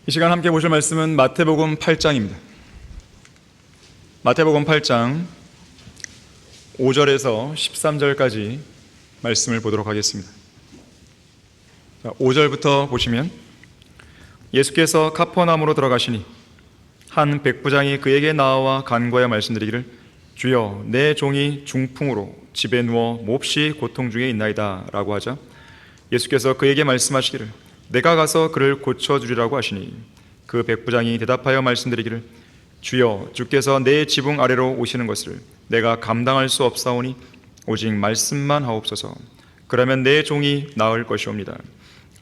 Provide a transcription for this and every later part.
이 시간 함께 보실 말씀은 마태복음 8장입니다. 마태복음 8장 5절에서 13절까지 말씀을 보도록 하겠습니다. 5절부터 보시면 예수께서 카퍼나움으로 들어가시니 한 백부장이 그에게 나와 간구하여 말씀드리기를 주여 내 종이 중풍으로 집에 누워 몹시 고통 중에 있나이다 라고 하자 예수께서 그에게 말씀하시기를 내가 가서 그를 고쳐주리라고 하시니 그 백부장이 대답하여 말씀드리기를 주여 주께서 내 지붕 아래로 오시는 것을 내가 감당할 수 없사오니 오직 말씀만 하옵소서. 그러면 내 종이 나을 것이옵니다.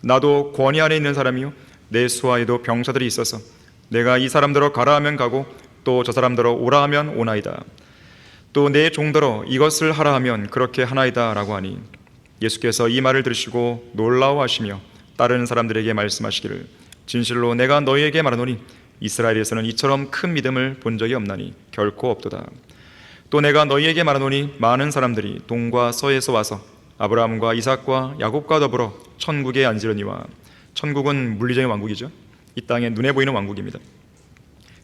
나도 권위 안에 있는 사람이요 내 수하에도 병사들이 있어서 내가 이 사람더러 가라 하면 가고 또 저 사람더러 오라 하면 오나이다. 또 내 종더러 이것을 하라 하면 그렇게 하나이다 라고 하니 예수께서 이 말을 들으시고 놀라워하시며 다른 사람들에게 말씀하시기를 진실로 내가 너희에게 말하노니 이스라엘에서는 이처럼 큰 믿음을 본 적이 없나니 결코 없도다. 또 내가 너희에게 말하노니 많은 사람들이 동과 서에서 와서 아브라함과 이삭과 야곱과 더불어 천국에 앉으려니와 천국은 물리적인 왕국이죠. 이 땅에 눈에 보이는 왕국입니다.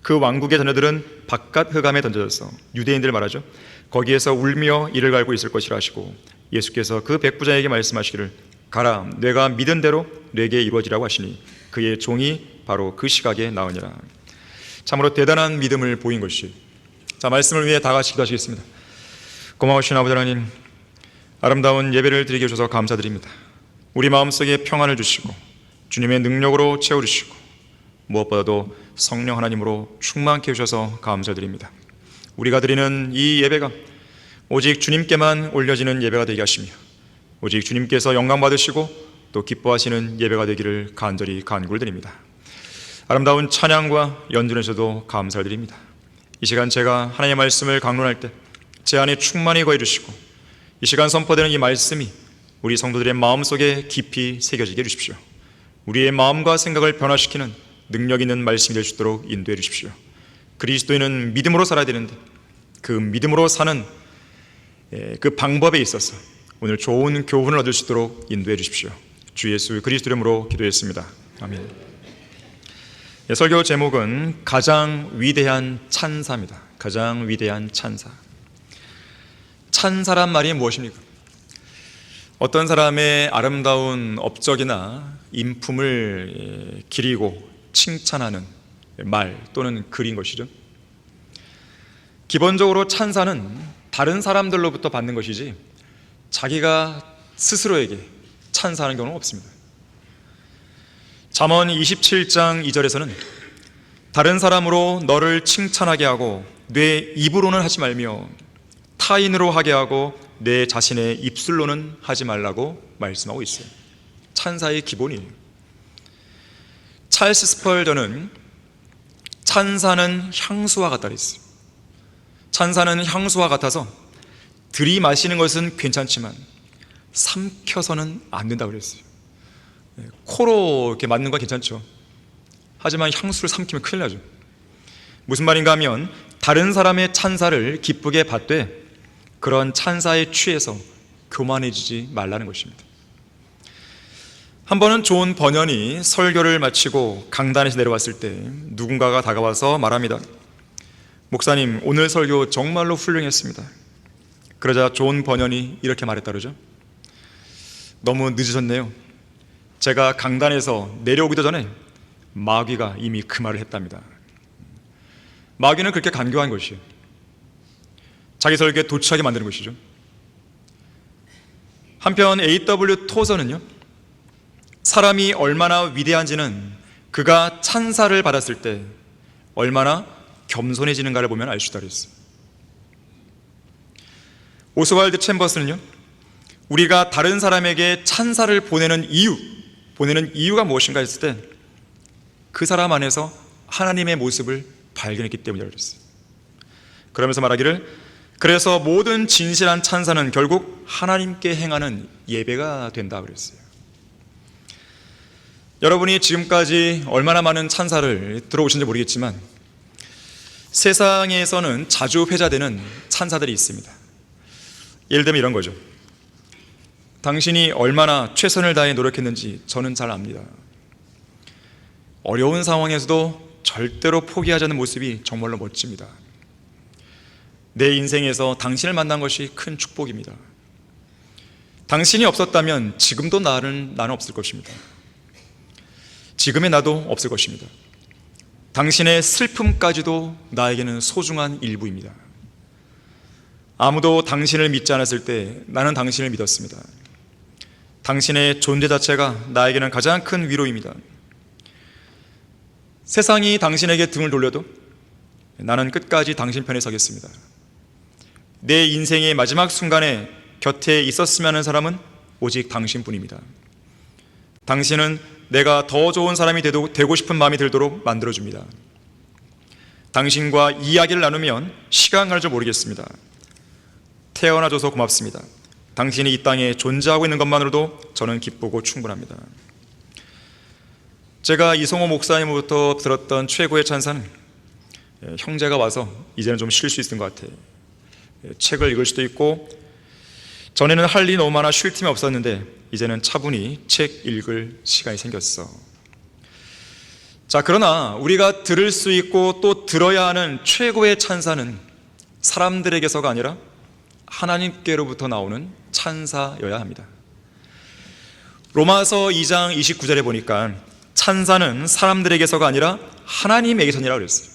그 왕국의 자녀들은 바깥 흑암에 던져져서 유대인들 말하죠. 거기에서 울며 이를 갈고 있을 것이라 하시고 예수께서 그 백부장에게 말씀하시기를 가라 내가 믿은 대로 내게 이루어지라고 하시니 그의 종이 바로 그 시각에 나으니라. 참으로 대단한 믿음을 보인 것이. 자, 말씀을 위해 다 같이 기도하시겠습니다. 고마우신 아버지 하나님, 아름다운 예배를 드리게 해주셔서 감사드립니다. 우리 마음속에 평안을 주시고 주님의 능력으로 채워주시고 무엇보다도 성령 하나님으로 충만케 해주셔서 감사드립니다. 우리가 드리는 이 예배가 오직 주님께만 올려지는 예배가 되게 하시며 오직 주님께서 영광 받으시고 또 기뻐하시는 예배가 되기를 간절히 간구드립니다. 아름다운 찬양과 연주에서도 감사드립니다. 이 시간 제가 하나님의 말씀을 강론할 때 제 안에 충만히 거해 주시고 이 시간 선포되는 이 말씀이 우리 성도들의 마음속에 깊이 새겨지게 해주십시오. 우리의 마음과 생각을 변화시키는 능력 있는 말씀이 될 수 있도록 인도해 주십시오. 그리스도인은 믿음으로 살아야 되는데 그 믿음으로 사는 그 방법에 있어서 오늘 좋은 교훈을 얻을 수 있도록 인도해 주십시오. 주 예수 그리스도 이름으로 기도했습니다. 아멘. 설교 제목은 가장 위대한 찬사입니다. 가장 위대한 찬사. 찬사란 말이 무엇입니까? 어떤 사람의 아름다운 업적이나 인품을 기리고 칭찬하는 말 또는 글인 것이죠. 기본적으로 찬사는 다른 사람들로부터 받는 것이지 자기가 스스로에게 찬사하는 경우는 없습니다. 잠언 27장 2절에서는 다른 사람으로 너를 칭찬하게 하고 내 입으로는 하지 말며 타인으로 하게 하고 내 자신의 입술로는 하지 말라고 말씀하고 있어요. 찬사의 기본이에요. 찰스 스펄전은 찬사는 향수와 같다 그랬어요. 찬사는 향수와 같아서 들이마시는 것은 괜찮지만 삼켜서는 안 된다고 그랬어요. 코로 이렇게 맞는 건 괜찮죠. 하지만 향수를 삼키면 큰일 나죠. 무슨 말인가 하면 다른 사람의 찬사를 기쁘게 받되 그런 찬사에 취해서 교만해지지 말라는 것입니다. 한 번은 좋은 번연이 설교를 마치고 강단에서 내려왔을 때 누군가가 다가와서 말합니다. 목사님, 오늘 설교 정말로 훌륭했습니다. 그러자 좋은 번연이 이렇게 말했다 그러죠. 너무 늦으셨네요. 제가 강단에서 내려오기도 전에 마귀가 이미 그 말을 했답니다. 마귀는 그렇게 간교한 것이에요. 자기 설교에 도취하게 만드는 것이죠. 한편 A.W. 토저는요, 사람이 얼마나 위대한지는 그가 찬사를 받았을 때 얼마나 겸손해지는가를 보면 알 수 있다고 했어요. 오스왈드 챔버스는요, 우리가 다른 사람에게 찬사를 보내는 이유가 무엇인가 했을 때 그 사람 안에서 하나님의 모습을 발견했기 때문이라고 그랬어요. 그러면서 말하기를 그래서 모든 진실한 찬사는 결국 하나님께 행하는 예배가 된다 그랬어요. 여러분이 지금까지 얼마나 많은 찬사를 들어오신지 모르겠지만 세상에서는 자주 회자되는 찬사들이 있습니다. 예를 들면 이런 거죠. 당신이 얼마나 최선을 다해 노력했는지 저는 잘 압니다. 어려운 상황에서도 절대로 포기하지 않는 모습이 정말로 멋집니다. 내 인생에서 당신을 만난 것이 큰 축복입니다. 당신이 없었다면 지금도 나는 없을 것입니다. 지금의 나도 없을 것입니다. 당신의 슬픔까지도 나에게는 소중한 일부입니다. 아무도 당신을 믿지 않았을 때 나는 당신을 믿었습니다. 당신의 존재 자체가 나에게는 가장 큰 위로입니다. 세상이 당신에게 등을 돌려도 나는 끝까지 당신 편에 서겠습니다. 내 인생의 마지막 순간에 곁에 있었으면 하는 사람은 오직 당신뿐입니다. 당신은 내가 더 좋은 사람이 되고 싶은 마음이 들도록 만들어줍니다. 당신과 이야기를 나누면 시간 가는 줄 모르겠습니다. 태어나줘서 고맙습니다. 당신이 이 땅에 존재하고 있는 것만으로도 저는 기쁘고 충분합니다. 제가 이성호 목사님으로부터 들었던 최고의 찬사는 형제가 와서 이제는 좀 쉴 수 있는 것 같아. 책을 읽을 수도 있고, 전에는 할 일이 너무 많아 쉴 틈이 없었는데 이제는 차분히 책 읽을 시간이 생겼어. 자, 그러나 우리가 들을 수 있고 또 들어야 하는 최고의 찬사는 사람들에게서가 아니라 하나님께로부터 나오는 찬사여야 합니다. 로마서 2장 29절에 보니까 찬사는 사람들에게서가 아니라 하나님에게서니라고 그랬어요.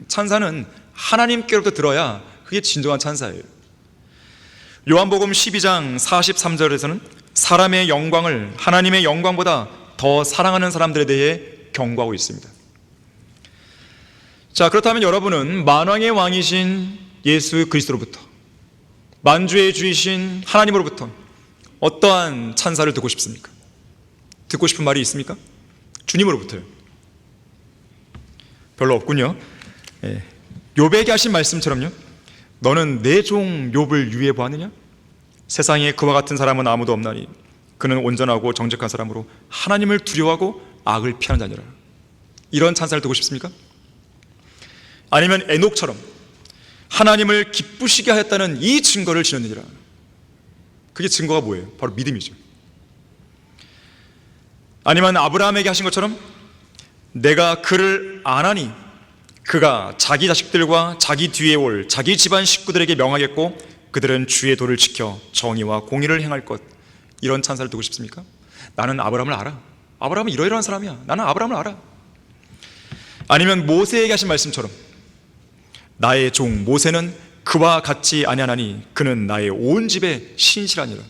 찬사는 하나님께로부터 들어야 그게 진정한 찬사예요. 요한복음 12장 43절에서는 사람의 영광을 하나님의 영광보다 더 사랑하는 사람들에 대해 경고하고 있습니다. 자, 그렇다면 여러분은 만왕의 왕이신 예수 그리스도로부터, 만주의 주이신 하나님으로부터 어떠한 찬사를 듣고 싶습니까? 듣고 싶은 말이 있습니까? 주님으로부터요. 별로 없군요. 욥에게 하신 말씀처럼요. 너는 내 종 욥을 유해 보았느냐? 세상에 그와 같은 사람은 아무도 없나니 그는 온전하고 정직한 사람으로 하나님을 두려워하고 악을 피하는 자니라. 이런 찬사를 듣고 싶습니까? 아니면 에녹처럼 하나님을 기쁘시게 하였다는 이 증거를 지녔느니라. 그게 증거가 뭐예요? 바로 믿음이죠. 아니면 아브라함에게 하신 것처럼 내가 그를 아나니 그가 자기 자식들과 자기 뒤에 올 자기 집안 식구들에게 명하겠고 그들은 주의 도를 지켜 정의와 공의를 행할 것. 이런 찬사를 듣고 싶습니까? 나는 아브라함을 알아. 아브라함은 이러이러한 사람이야. 나는 아브라함을 알아. 아니면 모세에게 하신 말씀처럼 나의 종 모세는 그와 같지 아니하나니 그는 나의 온 집에 신실하니라.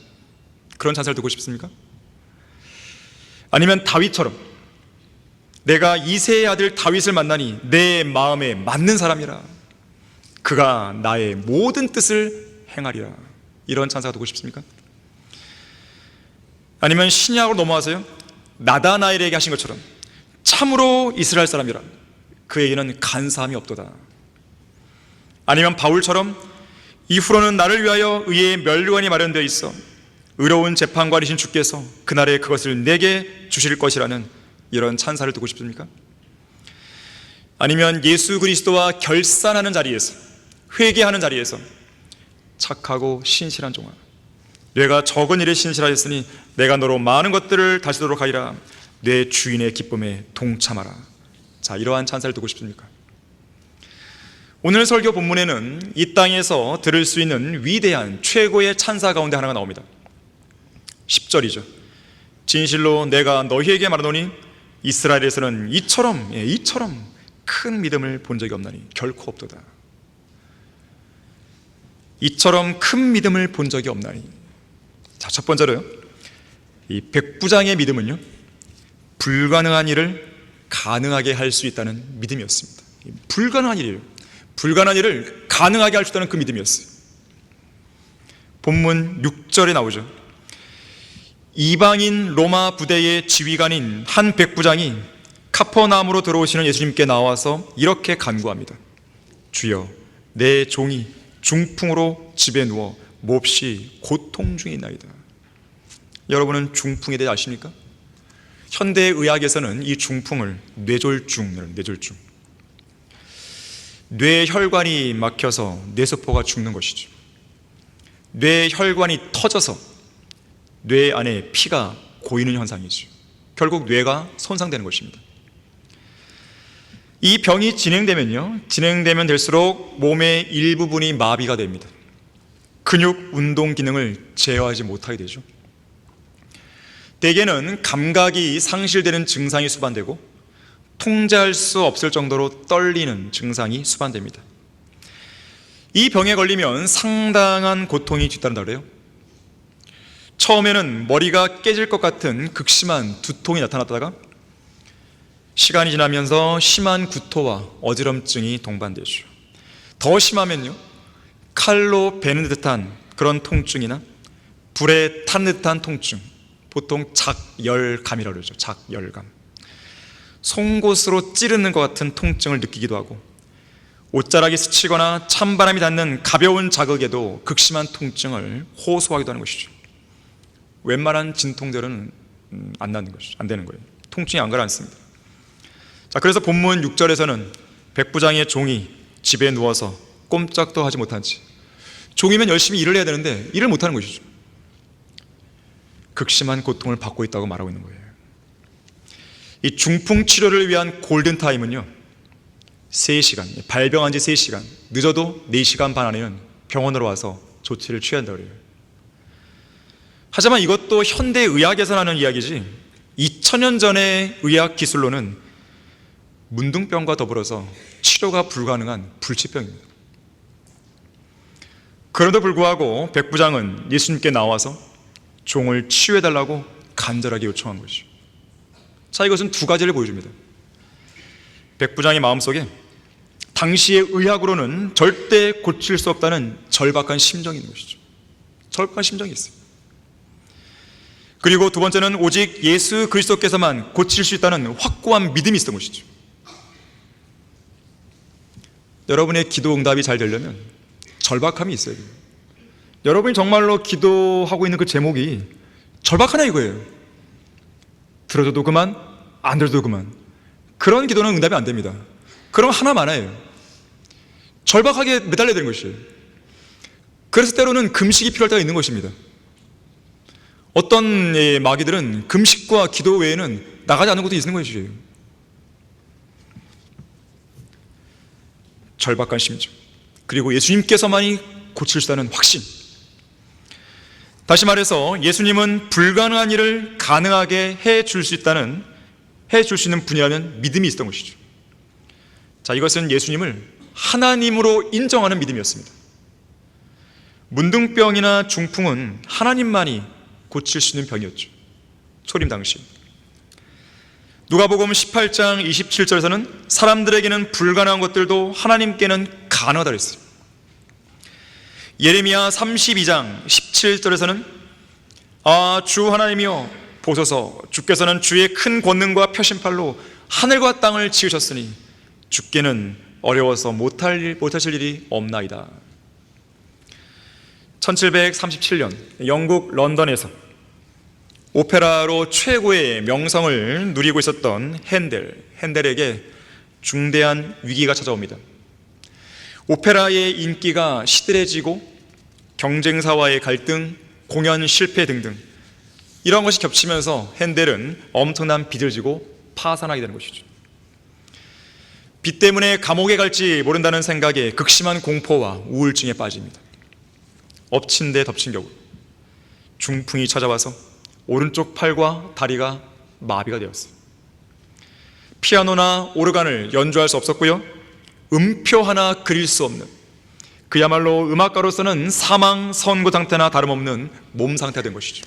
그런 찬사를 듣고 싶습니까? 아니면 다윗처럼 내가 이새의 아들 다윗을 만나니 내 마음에 맞는 사람이라. 그가 나의 모든 뜻을 행하리라. 이런 찬사가 듣고 싶습니까? 아니면 신약으로 넘어와서요, 나다나엘에게 하신 것처럼 참으로 이스라엘 사람이라. 그에게는 간사함이 없도다. 아니면 바울처럼 이후로는 나를 위하여 의의 멸류관이 마련되어 있어 의로운 재판관이신 주께서 그날에 그것을 내게 주실 것이라는 이런 찬사를 듣고 싶습니까? 아니면 예수 그리스도와 결산하는 자리에서, 회개하는 자리에서 착하고 신실한 종아, 내가 적은 일에 신실하였으니 내가 너로 많은 것들을 다시도록 하리라. 내 주인의 기쁨에 동참하라. 자, 이러한 찬사를 듣고 싶습니까? 오늘 설교 본문에는 이 땅에서 들을 수 있는 위대한 최고의 찬사 가운데 하나가 나옵니다. 10절이죠. 진실로 내가 너희에게 말하노니 이스라엘에서는 이처럼 큰 믿음을 본 적이 없나니 결코 없도다. 이처럼 큰 믿음을 본 적이 없나니. 자, 첫 번째로요, 이 백부장의 믿음은요, 불가능한 일을 가능하게 할 수 있다는 믿음이었습니다. 불가능한 일이에요. 불가능한 일을 가능하게 할 수 있다는 그 믿음이었어요. 본문 6절에 나오죠. 이방인 로마 부대의 지휘관인 한 백부장이 카퍼나움으로 들어오시는 예수님께 나와서 이렇게 간구합니다. 주여, 내 종이 중풍으로 집에 누워 몹시 고통 중에 있나이다. 여러분은 중풍에 대해 아십니까? 현대의학에서는 이 중풍을 뇌졸중, 뇌혈관이 막혀서 뇌세포가 죽는 것이죠. 뇌혈관이 터져서 뇌 안에 피가 고이는 현상이죠. 결국 뇌가 손상되는 것입니다. 이 병이 진행되면 될수록 몸의 일부분이 마비가 됩니다. 근육 운동 기능을 제어하지 못하게 되죠. 대개는 감각이 상실되는 증상이 수반되고 통제할 수 없을 정도로 떨리는 증상이 수반됩니다. 이 병에 걸리면 상당한 고통이 뒤따른다 그래요. 처음에는 머리가 깨질 것 같은 극심한 두통이 나타났다가 시간이 지나면서 심한 구토와 어지럼증이 동반되죠. 더 심하면요, 칼로 베는 듯한 그런 통증이나 불에 탄 듯한 통증, 보통 작열감이라고 그러죠. 작열감. 송곳으로 찌르는 것 같은 통증을 느끼기도 하고, 옷자락이 스치거나 찬바람이 닿는 가벼운 자극에도 극심한 통증을 호소하기도 하는 것이죠. 웬만한 진통제로는 안 되는 거예요. 통증이 안 가라앉습니다. 자, 그래서 본문 6절에서는 백부장의 종이 집에 누워서 꼼짝도 하지 못한 채, 종이면 열심히 일을 해야 되는데 일을 못하는 것이죠. 극심한 고통을 받고 있다고 말하고 있는 거예요. 이 중풍 치료를 위한 골든타임은요, 3시간, 발병한 지 3시간, 늦어도 4시간 반 안에는 병원으로 와서 조치를 취해야 한다고 그래요. 하지만 이것도 현대의학에서 나는 이야기지, 2000년 전의 의학 기술로는 문둥병과 더불어서 치료가 불가능한 불치병입니다. 그럼에도 불구하고 백부장은 예수님께 나와서 종을 치유해달라고 간절하게 요청한 것이죠. 자, 이것은 두 가지를 보여줍니다. 백부장의 마음속에 당시의 의학으로는 절대 고칠 수 없다는 절박한 심정이 있는 것이죠. 절박한 심정이 있어요. 그리고 두 번째는 오직 예수 그리스도께서만 고칠 수 있다는 확고한 믿음이 있었던 것이죠. 여러분의 기도 응답이 잘 되려면 절박함이 있어야 돼요. 여러분이 정말로 기도하고 있는 그 제목이 절박하냐 이거예요. 들어줘도 그만, 안 들어줘도 그만. 그런 기도는 응답이 안 됩니다. 그럼 하나 많아요. 절박하게 매달려야 되는 것이에요. 그래서 때로는 금식이 필요할 때가 있는 것입니다. 어떤 마귀들은 금식과 기도 외에는 나가지 않는 것도 있는 것이에요. 절박한 심정, 그리고 예수님께서만이 고칠 수 있다는 확신. 다시 말해서 예수님은 불가능한 일을 가능하게 해줄 수 있는 분이라는 믿음이 있었던 것이죠. 자, 이것은 예수님을 하나님으로 인정하는 믿음이었습니다. 문둥병이나 중풍은 하나님만이 고칠 수 있는 병이었죠. 초림 당시. 누가복음 18장 27절에서는 사람들에게는 불가능한 것들도 하나님께는 가능하다 그랬어요. 예레미야 32장 17절에서는 주 하나님이여 보소서, 주께서는 주의 큰 권능과 표심팔로 하늘과 땅을 지으셨으니 주께는 어려워서 못하실 일이 없나이다. 1737년 영국 런던에서 오페라로 최고의 명성을 누리고 있었던 핸델에게 중대한 위기가 찾아옵니다. 오페라의 인기가 시들해지고 경쟁사와의 갈등, 공연 실패 등등 이런 것이 겹치면서 핸델은 엄청난 빚을 지고 파산하게 되는 것이죠. 빚 때문에 감옥에 갈지 모른다는 생각에 극심한 공포와 우울증에 빠집니다. 엎친 데 덮친 격으로 중풍이 찾아와서 오른쪽 팔과 다리가 마비가 되었어요. 피아노나 오르간을 연주할 수 없었고요, 음표 하나 그릴 수 없는, 그야말로 음악가로서는 사망 선고 상태나 다름없는 몸 상태가 된 것이죠.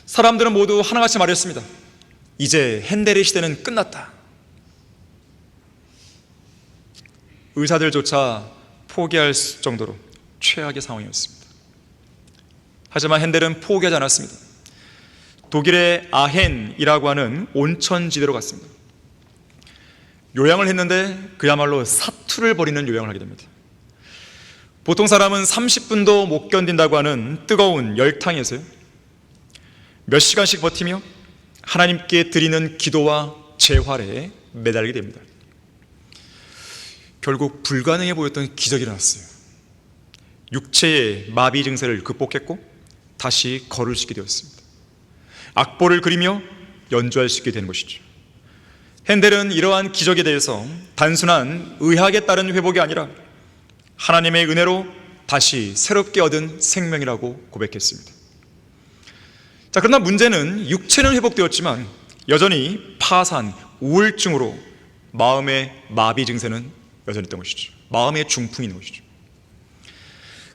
사람들은 모두 하나같이 말했습니다. 이제 핸델의 시대는 끝났다. 의사들조차 포기할 정도로 최악의 상황이었습니다. 하지만 핸델은 포기하지 않았습니다. 독일의 아헨이라고 하는 온천지대로 갔습니다. 요양을 했는데 그야말로 사투를 벌이는 요양을 하게 됩니다. 보통 사람은 30분도 못 견딘다고 하는 뜨거운 열탕에서요, 몇 시간씩 버티며 하나님께 드리는 기도와 재활에 매달리게 됩니다. 결국 불가능해 보였던 기적이 일어났어요. 육체의 마비 증세를 극복했고 다시 걸을 수 있게 되었습니다. 악보를 그리며 연주할 수 있게 되는 것이죠. 핸델은 이러한 기적에 대해서 단순한 의학에 따른 회복이 아니라 하나님의 은혜로 다시 새롭게 얻은 생명이라고 고백했습니다. 자, 그러나 문제는 육체는 회복되었지만 여전히 파산, 우울증으로 마음의 마비 증세는 여전히 있던 것이죠. 마음의 중풍이 있는 것이죠.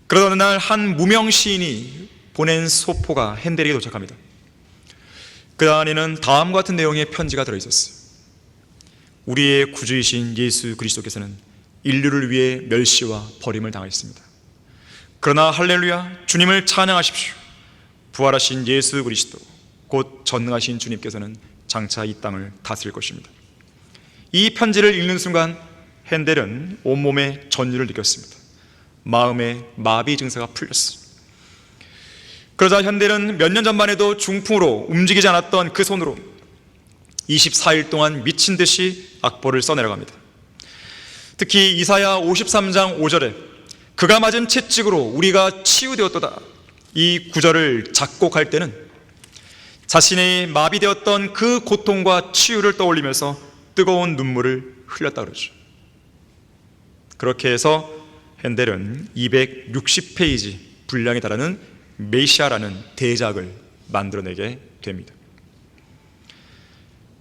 그러던 어느 날 한 무명 시인이 보낸 소포가 핸델에게 도착합니다. 그 안에는 다음과 같은 내용의 편지가 들어있었어요. 우리의 구주이신 예수 그리스도께서는 인류를 위해 멸시와 버림을 당하셨습니다. 그러나 할렐루야, 주님을 찬양하십시오. 부활하신 예수 그리스도, 곧 전능하신 주님께서는 장차 이 땅을 다스릴 것입니다. 이 편지를 읽는 순간 핸델은 온몸에 전율을 느꼈습니다. 마음의 마비 증세가 풀렸어요. 그러자 핸델은 몇 년 전만 해도 중풍으로 움직이지 않았던 그 손으로 24일 동안 미친 듯이 악보를 써내려갑니다. 특히 이사야 53장 5절에 그가 맞은 채찍으로 우리가 치유되었도다, 이 구절을 작곡할 때는 자신의 마비되었던 그 고통과 치유를 떠올리면서 뜨거운 눈물을 흘렸다 그러죠. 그렇게 해서 핸델은 260페이지 분량에 달하는 메시아라는 대작을 만들어내게 됩니다.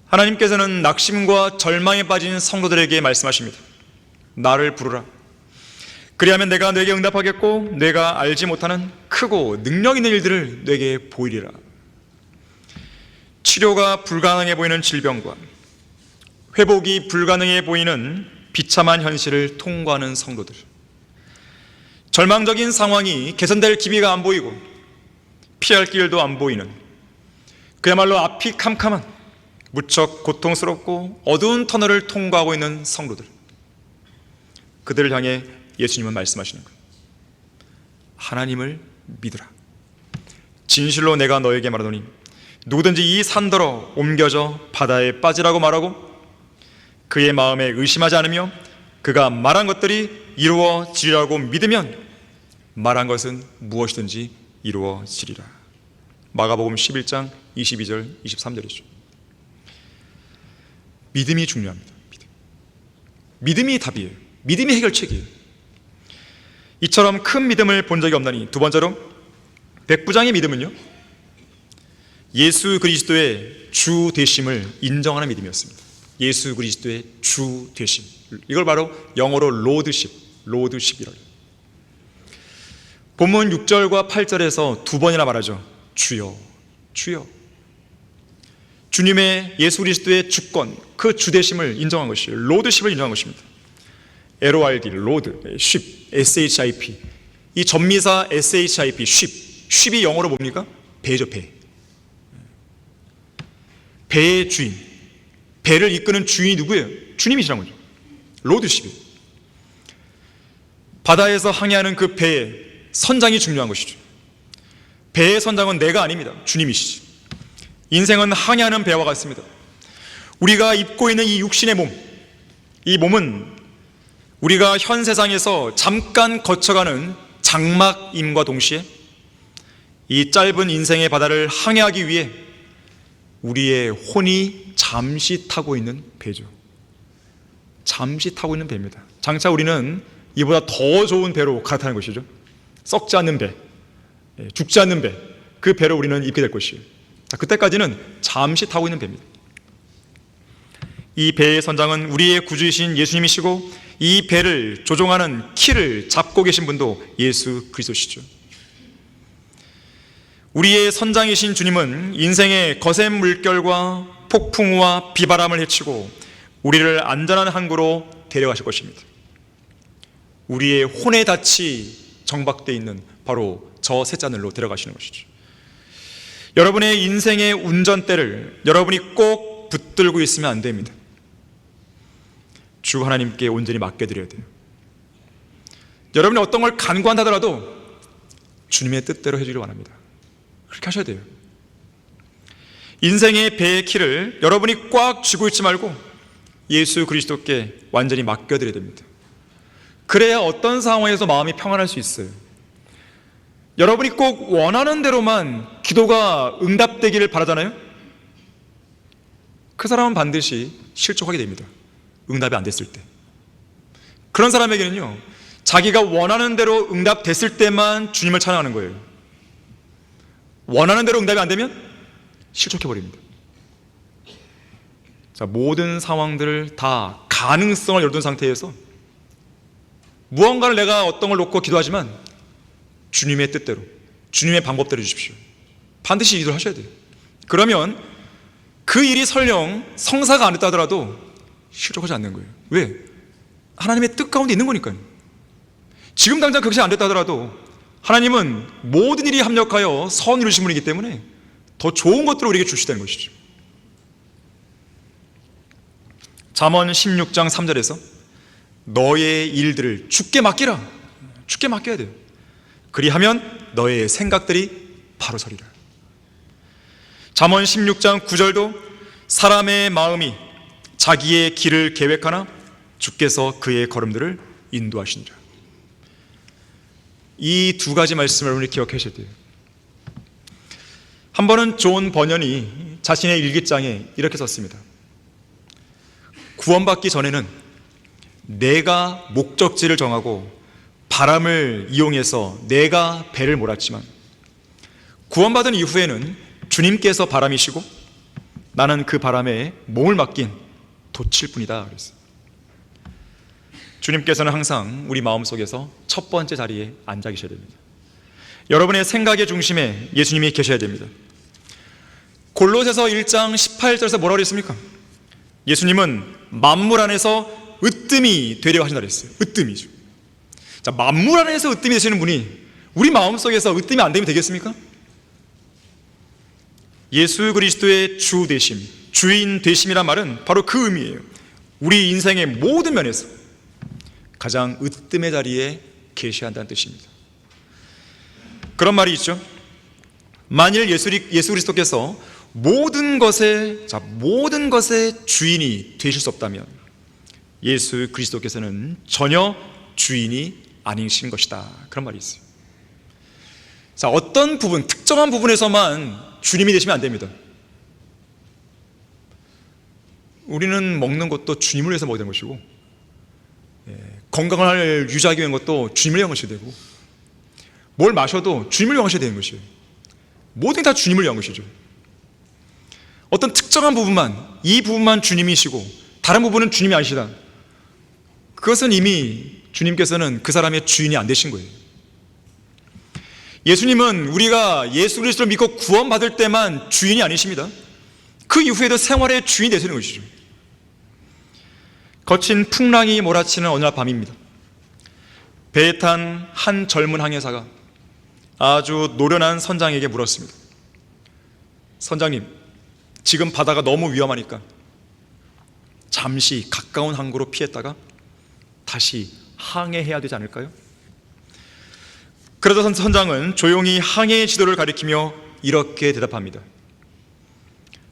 하나님께서는 낙심과 절망에 빠진 성도들에게 말씀하십니다. 나를 부르라. 그리하면 내가 너에게 응답하겠고 내가 알지 못하는 크고 능력 있는 일들을 너에게 보이리라. 치료가 불가능해 보이는 질병과 회복이 불가능해 보이는 비참한 현실을 통과하는 성도들, 절망적인 상황이 개선될 기미가 안 보이고 피할 길도 안 보이는 그야말로 앞이 캄캄한 무척 고통스럽고 어두운 터널을 통과하고 있는 성도들, 그들을 향해 예수님은 말씀하시는 거예요. 하나님을 믿으라. 진실로 내가 너에게 말하노니 누구든지 이 산더러 옮겨져 바다에 빠지라고 말하고 그의 마음에 의심하지 않으며 그가 말한 것들이 이루어지리라고 믿으면 말한 것은 무엇이든지 이루어지리라. 마가복음 11장 22절 23절이죠. 믿음이 중요합니다. 믿음이 답이에요. 믿음이 해결책이에요. 이처럼 큰 믿음을 본 적이 없나니, 두 번째로 백부장의 믿음은요, 예수 그리스도의 주 되심을 인정하는 믿음이었습니다. 예수 그리스도의 주 되심, 이걸 바로 영어로 로드십이라고 해요. 본문 6절과 8절에서 두 번이나 말하죠. 주여, 주여. 주님의 예수 그리스도의 주권, 그 주되심을 인정한 것이에요. 로드십을 인정한 것입니다. LORD, 로드, 쉽, SHIP. 이 전미사 SHIP, 쉽이 영어로 뭡니까? 배죠, 배. 배의 주인, 배를 이끄는 주인이 누구예요? 주님이시란 거죠. 로드십이에요. 바다에서 항해하는 그 배의 선장이 중요한 것이죠. 배의 선장은 내가 아닙니다. 주님이시지. 인생은 항해하는 배와 같습니다. 우리가 입고 있는 이 육신의 몸, 이 몸은 우리가 현 세상에서 잠깐 거쳐가는 장막임과 동시에 이 짧은 인생의 바다를 항해하기 위해 우리의 혼이 잠시 타고 있는 배죠. 잠시 타고 있는 배입니다. 장차 우리는 이보다 더 좋은 배로 갈아타는 것이죠. 썩지 않는 배, 죽지 않는 배, 그 배를 우리는 입게 될 것이에요. 그때까지는 잠시 타고 있는 배입니다. 이 배의 선장은 우리의 구주이신 예수님이시고 이 배를 조종하는 키를 잡고 계신 분도 예수 그리스도시죠. 우리의 선장이신 주님은 인생의 거센 물결과 폭풍우와 비바람을 헤치고 우리를 안전한 항구로 데려가실 것입니다. 우리의 혼의 닻이 정박되어 있는 바로 저 셋자늘로 데려가시는 것이죠. 여러분의 인생의 운전대를 여러분이 꼭 붙들고 있으면 안 됩니다. 주 하나님께 온전히 맡겨드려야 돼요. 여러분이 어떤 걸 간구한다더라도 주님의 뜻대로 해주기를 원합니다. 그렇게 하셔야 돼요. 인생의 배의 키를 여러분이 꽉 쥐고 있지 말고 예수 그리스도께 완전히 맡겨드려야 됩니다. 그래야 어떤 상황에서 마음이 평안할 수 있어요. 여러분이 꼭 원하는 대로만 기도가 응답되기를 바라잖아요. 그 사람은 반드시 실족하게 됩니다. 응답이 안 됐을 때. 그런 사람에게는요, 자기가 원하는 대로 응답됐을 때만 주님을 찬양하는 거예요. 원하는 대로 응답이 안 되면 실족해버립니다. 자, 모든 상황들을 다 가능성을 열어둔 상태에서 무언가를 내가 어떤 걸 놓고 기도하지만 주님의 뜻대로, 주님의 방법대로 해주십시오. 반드시 기도를 하셔야 돼요. 그러면 그 일이 설령 성사가 안 됐다 하더라도 실족하지 않는 거예요. 왜? 하나님의 뜻 가운데 있는 거니까요. 지금 당장 그것이 안 됐다 하더라도 하나님은 모든 일이 합력하여 선을 이루신 분이기 때문에 더 좋은 것들을 우리에게 주시다는 것이죠. 잠언 16장 3절에서 너의 일들을 주께 맡기라. 주께 맡겨야 돼요. 그리하면 너의 생각들이 바로 서리라. 잠언 16장 9절도 사람의 마음이 자기의 길을 계획하나 주께서 그의 걸음들을 인도하시니라. 이 두 가지 말씀을 여러분이 기억하셔야 돼요. 한 번은 존 버년이 자신의 일기장에 이렇게 썼습니다. 구원받기 전에는 내가 목적지를 정하고 바람을 이용해서 내가 배를 몰았지만 구원받은 이후에는 주님께서 바람이시고 나는 그 바람에 몸을 맡긴 돛일 뿐이다 그랬어요. 주님께서는 항상 우리 마음속에서 첫 번째 자리에 앉아 계셔야 됩니다. 여러분의 생각의 중심에 예수님이 계셔야 됩니다. 골로새서 1장 18절에서 뭐라고 그랬습니까? 예수님은 만물 안에서 으뜸이 되려 하신다 그랬어요. 으뜸이죠. 자, 만물 안에서 으뜸이 되시는 분이 우리 마음속에서 으뜸이 안 되면 되겠습니까? 예수 그리스도의 주 되심, 주인 되심이란 말은 바로 그 의미예요. 우리 인생의 모든 면에서 가장 으뜸의 자리에 계셔야 한다는 뜻입니다. 그런 말이 있죠. 만일 예수 그리스도께서 모든 것의 주인이 되실 수 없다면 예수 그리스도께서는 전혀 주인이 아니신 것이다. 그런 말이 있어요. 자, 어떤 부분, 특정한 부분에서만 주님이 되시면 안 됩니다. 우리는 먹는 것도 주님을 위해서 먹어야 되는 것이고, 건강을 유지하기 위한 것도 주님을 위한 것이 되고, 뭘 마셔도 주님을 위하셔야 되는 것이에요. 모든 게 다 주님을 위한 것이죠. 어떤 특정한 부분만, 이 부분만 주님이시고 다른 부분은 주님이 아니시다, 그것은 이미 주님께서는 그 사람의 주인이 안 되신 거예요. 예수님은 우리가 예수 그리스도를 믿고 구원받을 때만 주인이 아니십니다. 그 이후에도 생활의 주인이 되시는 것이죠. 거친 풍랑이 몰아치는 어느 날 밤입니다. 배에 탄 한 젊은 항해사가 아주 노련한 선장에게 물었습니다. 선장님, 지금 바다가 너무 위험하니까 잠시 가까운 항구로 피했다가 다시 항해해야 되지 않을까요? 그러자 선장은 조용히 항해의 지도를 가리키며 이렇게 대답합니다.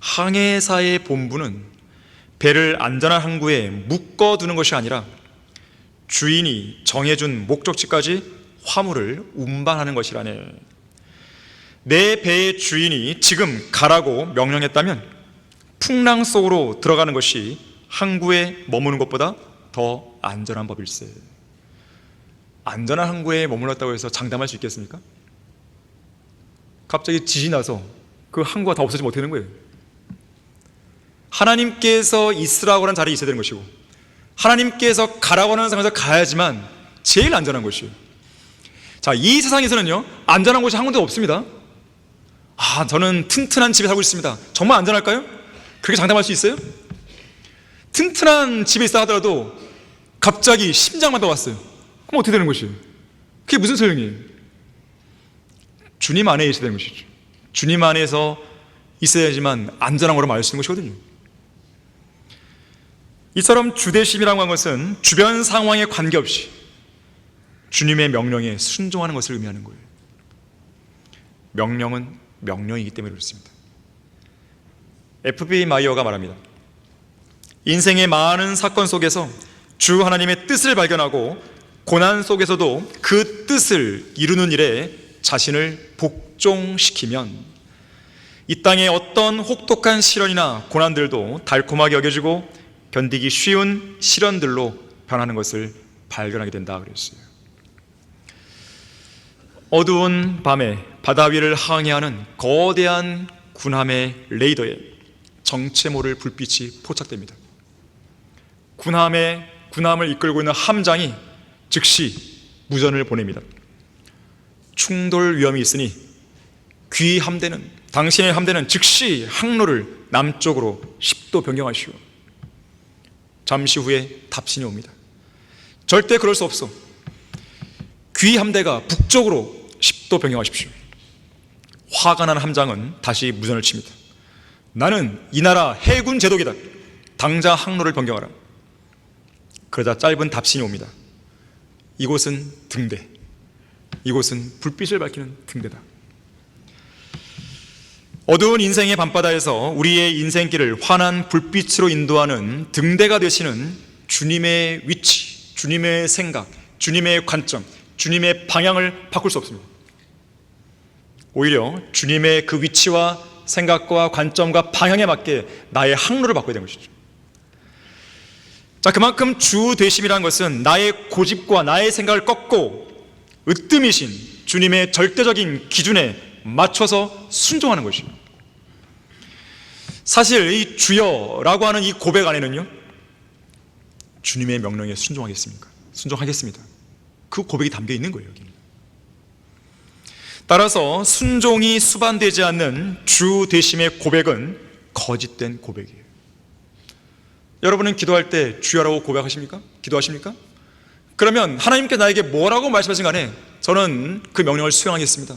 항해사의 본분은 배를 안전한 항구에 묶어두는 것이 아니라 주인이 정해준 목적지까지 화물을 운반하는 것이라네. 내 배의 주인이 지금 가라고 명령했다면 풍랑 속으로 들어가는 것이 항구에 머무는 것보다 더 안전한 법일세. 안전한 항구에 머물렀다고 해서 장담할 수 있겠습니까? 갑자기 지진이 나서 그 항구가 다 없어지지 못하는 거예요. 하나님께서 있으라고 하는 자리에 있어야 되는 것이고, 하나님께서 가라고 하는 상황에서 가야지만 제일 안전한 것이에요. 자, 이 세상에서는요, 안전한 곳이 한 군데도 없습니다. 저는 튼튼한 집에 살고 있습니다. 정말 안전할까요? 그렇게 장담할 수 있어요? 튼튼한 집에 있다 하더라도 갑자기 심장만 떠왔어요. 그럼 어떻게 되는 것이에요? 그게 무슨 소용이에요? 주님 안에 있어야 되는 것이죠. 주님 안에서 있어야지만 안전한 거로 말할 수 있는 것이거든요. 이처럼 주대심이라고 하는 것은 주변 상황에 관계없이 주님의 명령에 순종하는 것을 의미하는 거예요. 명령은 명령이기 때문에 그렇습니다. F.B. 마이어가 말합니다. 인생의 많은 사건 속에서 주 하나님의 뜻을 발견하고 고난 속에서도 그 뜻을 이루는 일에 자신을 복종시키면 이 땅의 어떤 혹독한 시련이나 고난들도 달콤하게 여겨지고 견디기 쉬운 시련들로 변하는 것을 발견하게 된다 그랬어요. 어두운 밤에 바다 위를 항해하는 거대한 군함의 레이더에 정체 모를 불빛이 포착됩니다. 군함을 이끌고 있는 함장이 즉시 무전을 보냅니다. 충돌 위험이 있으니 당신의 함대는 즉시 항로를 남쪽으로 10도 변경하시오. 잠시 후에 답신이 옵니다. 절대 그럴 수 없어. 귀 함대가 북쪽으로 10도 변경하십시오. 화가 난 함장은 다시 무전을 칩니다. 나는 이 나라 해군 제독이다. 당장 항로를 변경하라. 그러자 짧은 답신이 옵니다. 이곳은 등대. 이곳은 불빛을 밝히는 등대다. 어두운 인생의 밤바다에서 우리의 인생길을 환한 불빛으로 인도하는 등대가 되시는 주님의 위치, 주님의 생각, 주님의 관점, 주님의 방향을 바꿀 수 없습니다. 오히려 주님의 그 위치와 생각과 관점과 방향에 맞게 나의 항로를 바꿔야 되는 것이죠. 자, 그만큼 주 되심이라는 것은 나의 고집과 나의 생각을 꺾고 으뜸이신 주님의 절대적인 기준에 맞춰서 순종하는 것이에요. 사실 이 주여라고 하는 이 고백 안에는요, 주님의 명령에 순종하겠습니다. 그 고백이 담겨 있는 거예요. 여기는. 따라서 순종이 수반되지 않는 주 되심의 고백은 거짓된 고백이에요. 여러분은 기도할 때 주여라고 고백하십니까? 기도하십니까? 그러면 하나님께 나에게 뭐라고 말씀하신 간에 저는 그 명령을 수행하겠습니다.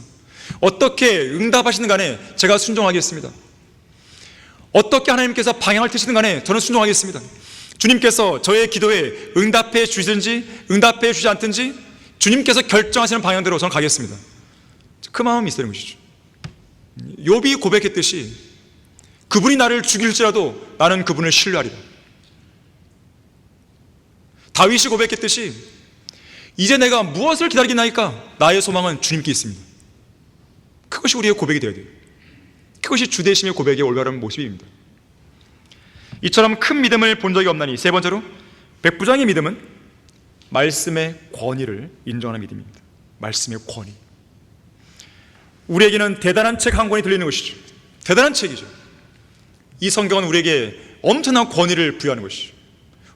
어떻게 응답하시는 간에 제가 순종하겠습니다. 어떻게 하나님께서 방향을 트시든 간에 저는 순종하겠습니다. 주님께서 저의 기도에 응답해 주시든지 응답해 주지 않든지 주님께서 결정하시는 방향대로 저는 가겠습니다. 그 마음이 있어야 하는 것이죠. 욥이 고백했듯이 그분이 나를 죽일지라도 나는 그분을 신뢰하리라. 다윗이 고백했듯이 이제 내가 무엇을 기다리겠나이까? 나의 소망은 주님께 있습니다. 그것이 우리의 고백이 되어야 돼요. 그것이 주되심의 고백의 올바른 모습입니다. 이처럼 큰 믿음을 본 적이 없나니, 세 번째로 백부장의 믿음은 말씀의 권위를 인정하는 믿음입니다. 말씀의 권위. 우리에게는 대단한 책 한 권이 들리는 것이죠. 대단한 책이죠. 이 성경은 우리에게 엄청난 권위를 부여하는 것이죠.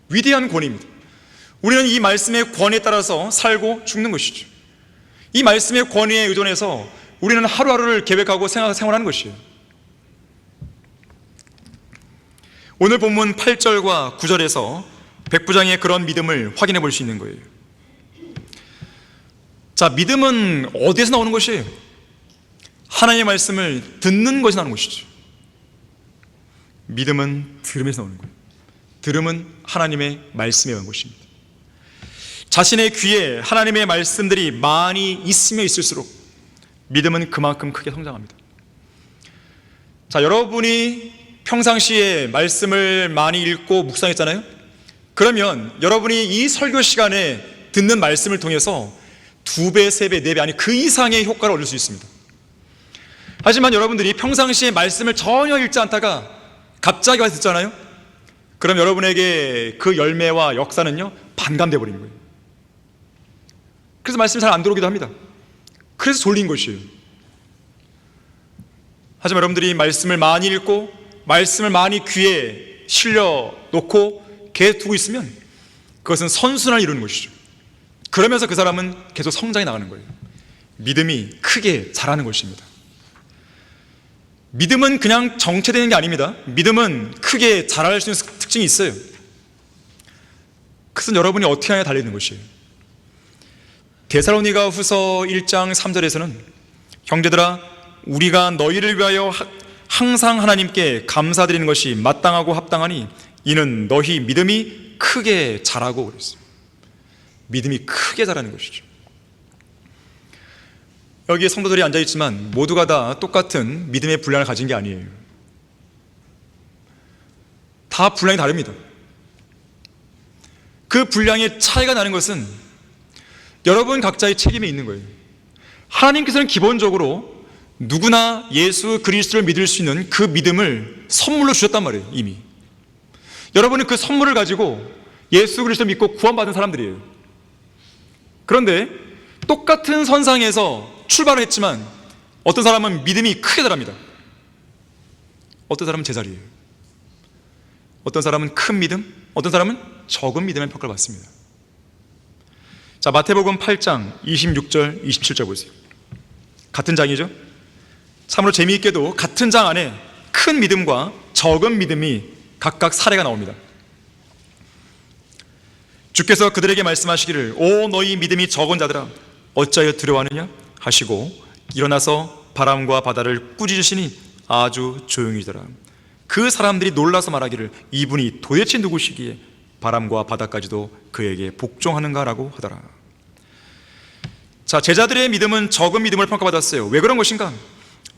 위대한 권위입니다. 우리는 이 말씀의 권위에 따라서 살고 죽는 것이죠. 이 말씀의 권위에 의존해서 우리는 하루하루를 계획하고 생활하는 것이에요. 오늘 본문 8절과 9절에서 백부장의 그런 믿음을 확인해 볼 수 있는 거예요. 자, 믿음은 어디에서 나오는 것이에요? 하나님의 말씀을 듣는 것이 나오는 것이죠. 믿음은 들음에서 나오는 거예요. 들음은 하나님의 말씀에 온 것입니다. 자신의 귀에 하나님의 말씀들이 많이 있으면 있을수록 믿음은 그만큼 크게 성장합니다. 자, 여러분이 평상시에 말씀을 많이 읽고 묵상했잖아요. 그러면 여러분이 이 설교 시간에 듣는 말씀을 통해서 2배, 3배, 4배 아니 그 이상의 효과를 얻을 수 있습니다. 하지만 여러분들이 평상시에 말씀을 전혀 읽지 않다가 갑자기 와서 듣잖아요. 그럼 여러분에게 그 열매와 역사는요 반감돼 버리는 거예요. 그래서 말씀이 잘 안 들어오기도 합니다. 그래서 졸린 것이에요. 하지만 여러분들이 말씀을 많이 읽고 말씀을 많이 귀에 실려 놓고 계속 두고 있으면 그것은 선순환을 이루는 것이죠. 그러면서 그 사람은 계속 성장해 나가는 거예요. 믿음이 크게 자라는 것입니다. 믿음은 그냥 정체되는 게 아닙니다. 믿음은 크게 자랄 수 있는 특징이 있어요. 그것은 여러분이 어떻게 하냐에 달려있는 것이에요. 데살로니가 후서 1장 3절에서는 형제들아 우리가 너희를 위하여 항상 하나님께 감사드리는 것이 마땅하고 합당하니 이는 너희 믿음이 크게 자라고 그랬어요. 믿음이 크게 자라는 것이죠. 여기에 성도들이 앉아있지만 모두가 다 똑같은 믿음의 분량을 가진 게 아니에요. 다 분량이 다릅니다. 그 분량의 차이가 나는 것은 여러분 각자의 책임이 있는 거예요. 하나님께서는 기본적으로 누구나 예수 그리스도를 믿을 수 있는 그 믿음을 선물로 주셨단 말이에요. 이미 여러분은 그 선물을 가지고 예수 그리스도를 믿고 구원받은 사람들이에요. 그런데 똑같은 선상에서 출발을 했지만 어떤 사람은 믿음이 크게 자랍니다. 어떤 사람은 제자리예요. 어떤 사람은 큰 믿음, 어떤 사람은 적은 믿음의 평가를 받습니다. 자, 마태복음 8장 26절 27절 보세요. 같은 장이죠. 참으로 재미있게도 같은 장 안에 큰 믿음과 적은 믿음이 각각 사례가 나옵니다. 주께서 그들에게 말씀하시기를 오 너희 믿음이 적은 자들아 어찌하여 두려워하느냐 하시고 일어나서 바람과 바다를 꾸짖으시니 아주 조용히더라. 그 사람들이 놀라서 말하기를 이분이 도대체 누구시기에 바람과 바다까지도 그에게 복종하는가라고 하더라. 자, 제자들의 믿음은 적은 믿음을 평가받았어요. 왜 그런 것인가?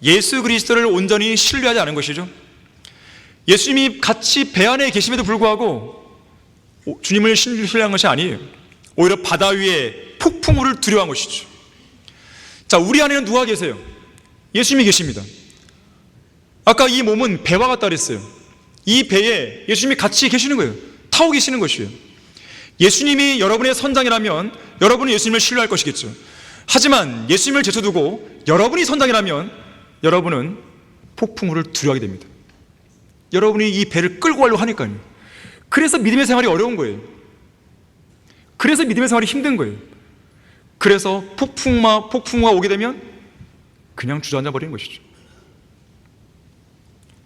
예수 그리스도를 온전히 신뢰하지 않은 것이죠. 예수님이 같이 배 안에 계심에도 불구하고 주님을 신뢰한 것이 아니에요. 오히려 바다 위에 폭풍우를 두려워한 것이죠. 자, 우리 안에는 누가 계세요? 예수님이 계십니다. 아까 이 몸은 배와 같다 그랬어요. 이 배에 예수님이 같이 계시는 거예요. 타고 계시는 것이에요. 예수님이 여러분의 선장이라면 여러분은 예수님을 신뢰할 것이겠죠. 하지만 예수님을 제쳐두고 여러분이 선장이라면 여러분은 폭풍우를 두려워하게 됩니다. 여러분이 이 배를 끌고 가려고 하니까요. 그래서 믿음의 생활이 어려운 거예요. 그래서 믿음의 생활이 힘든 거예요. 그래서 폭풍우가 오게 되면 그냥 주저앉아 버리는 것이죠.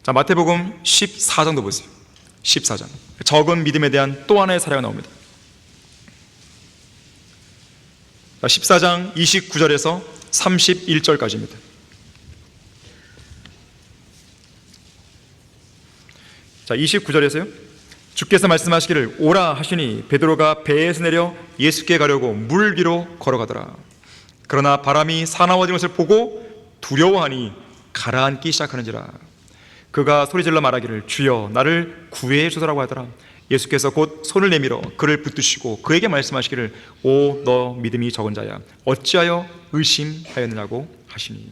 자, 마태복음 14장도 보세요. 14장 적은 믿음에 대한 또 하나의 사례가 나옵니다. 14장 29절에서 31절까지입니다. 자, 29절에서요. 주께서 말씀하시기를 오라 하시니 베드로가 배에서 내려 예수께 가려고 물 위로 걸어가더라. 그러나 바람이 사나워진 것을 보고 두려워하니 가라앉기 시작하는지라. 그가 소리질러 말하기를 주여 나를 구해 주소서라고 하더라. 예수께서 곧 손을 내밀어 그를 붙드시고 그에게 말씀하시기를 오 너 믿음이 적은 자야 어찌하여 의심하였느냐고 하시니.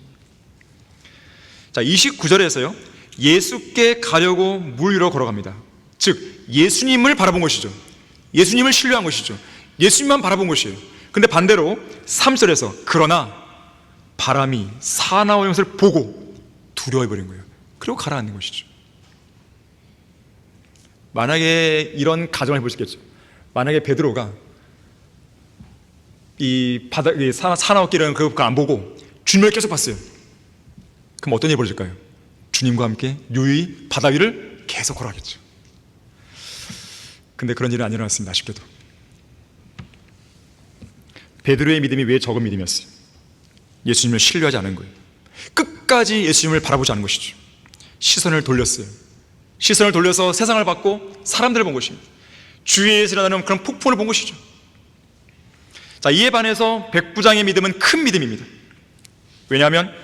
자, 29절에서요 예수께 가려고 물 위로 걸어갑니다. 즉 예수님을 바라본 것이죠. 예수님을 신뢰한 것이죠. 예수님만 바라본 것이에요. 근데 반대로 3절에서 그러나 바람이 사나운 것을 보고 두려워해버린 거예요. 그리고 가라앉는 것이죠. 만약에 이런 가정을 해볼 수 있겠죠. 만약에 베드로가 이 바다 사나웠기를 그거 안 보고 주님을 계속 봤어요. 그럼 어떤 일이 벌어질까요? 주님과 함께 유유히 바다 위를 계속 걸어가겠죠. 근데 그런 일은 안 일어났습니다. 아쉽게도 베드로의 믿음이 왜 적은 믿음이었어요? 예수님을 신뢰하지 않은 거예요. 끝까지 예수님을 바라보지 않은 것이죠. 시선을 돌렸어요. 시선을 돌려서 세상을 봤고 사람들을 본 것입니다. 주위에서 일어나는 그런 폭풍을 본 것이죠. 자, 이에 반해서 백부장의 믿음은 큰 믿음입니다. 왜냐하면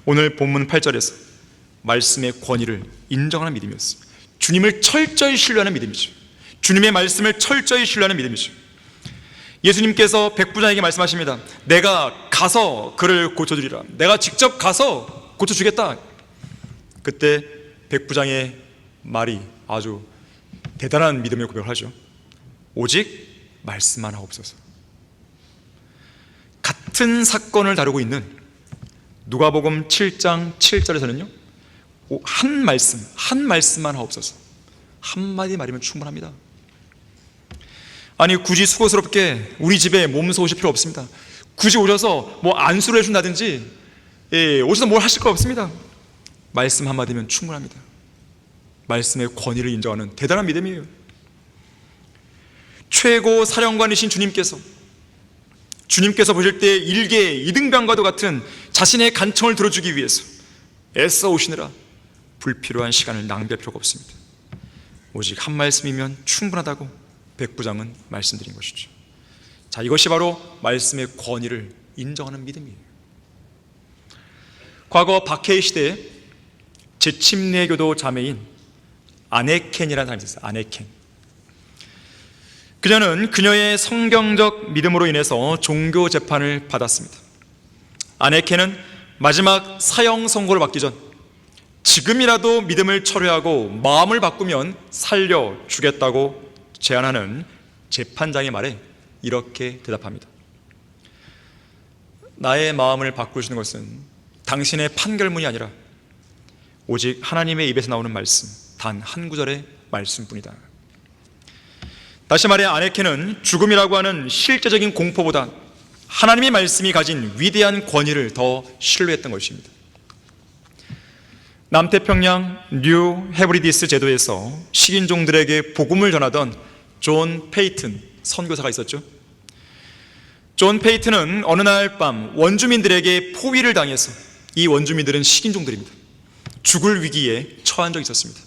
오늘 본문 8절에서 말씀의 권위를 인정하는 믿음이었어요. 주님을 철저히 신뢰하는 믿음이죠. 주님의 말씀을 철저히 신뢰하는 믿음이죠. 예수님께서 백부장에게 말씀하십니다. 내가 가서 그를 고쳐주리라. 내가 직접 가서 고쳐주겠다. 그때 백부장의 말이 아주 대단한 믿음의 고백을 하죠. 오직 말씀만 하옵소서. 같은 사건을 다루고 있는 누가복음 7장 7절에서는요 한 말씀만 하옵소서. 한마디 말이면 충분합니다. 아니 굳이 수고스럽게 우리 집에 몸소 오실 필요 없습니다. 굳이 오셔서 뭐 안수를 해준다든지 오셔서 뭘 하실 거 없습니다. 말씀 한마디면 충분합니다. 말씀의 권위를 인정하는 대단한 믿음이에요. 최고 사령관이신 주님께서 보실 때 일개 이등병과도 같은 자신의 간청을 들어주기 위해서 애써 오시느라 불필요한 시간을 낭비할 필요가 없습니다. 오직 한 말씀이면 충분하다고 백부장은 말씀드린 것이죠. 자, 이것이 바로 말씀의 권위를 인정하는 믿음이에요. 과거 박해의 시대에 제침례교도 자매인 아네켄이라는 사람이 있었어요. 아네켄. 그녀는 그녀의 성경적 믿음으로 인해서 종교 재판을 받았습니다. 아네켄은 마지막 사형 선고를 받기 전 지금이라도 믿음을 철회하고 마음을 바꾸면 살려주겠다고 제안하는 재판장의 말에 이렇게 대답합니다. 나의 마음을 바꾸시는 것은 당신의 판결문이 아니라 오직 하나님의 입에서 나오는 말씀, 단 한 구절의 말씀뿐이다. 다시 말해 아네케는 죽음이라고 하는 실제적인 공포보다 하나님의 말씀이 가진 위대한 권위를 더 신뢰했던 것입니다. 남태평양 뉴 헤브리디스 제도에서 식인종들에게 복음을 전하던 존 페이튼 선교사가 있었죠. 존 페이튼은 어느 날 밤 원주민들에게 포위를 당해서, 이 원주민들은 식인종들입니다, 죽을 위기에 처한 적이 있었습니다.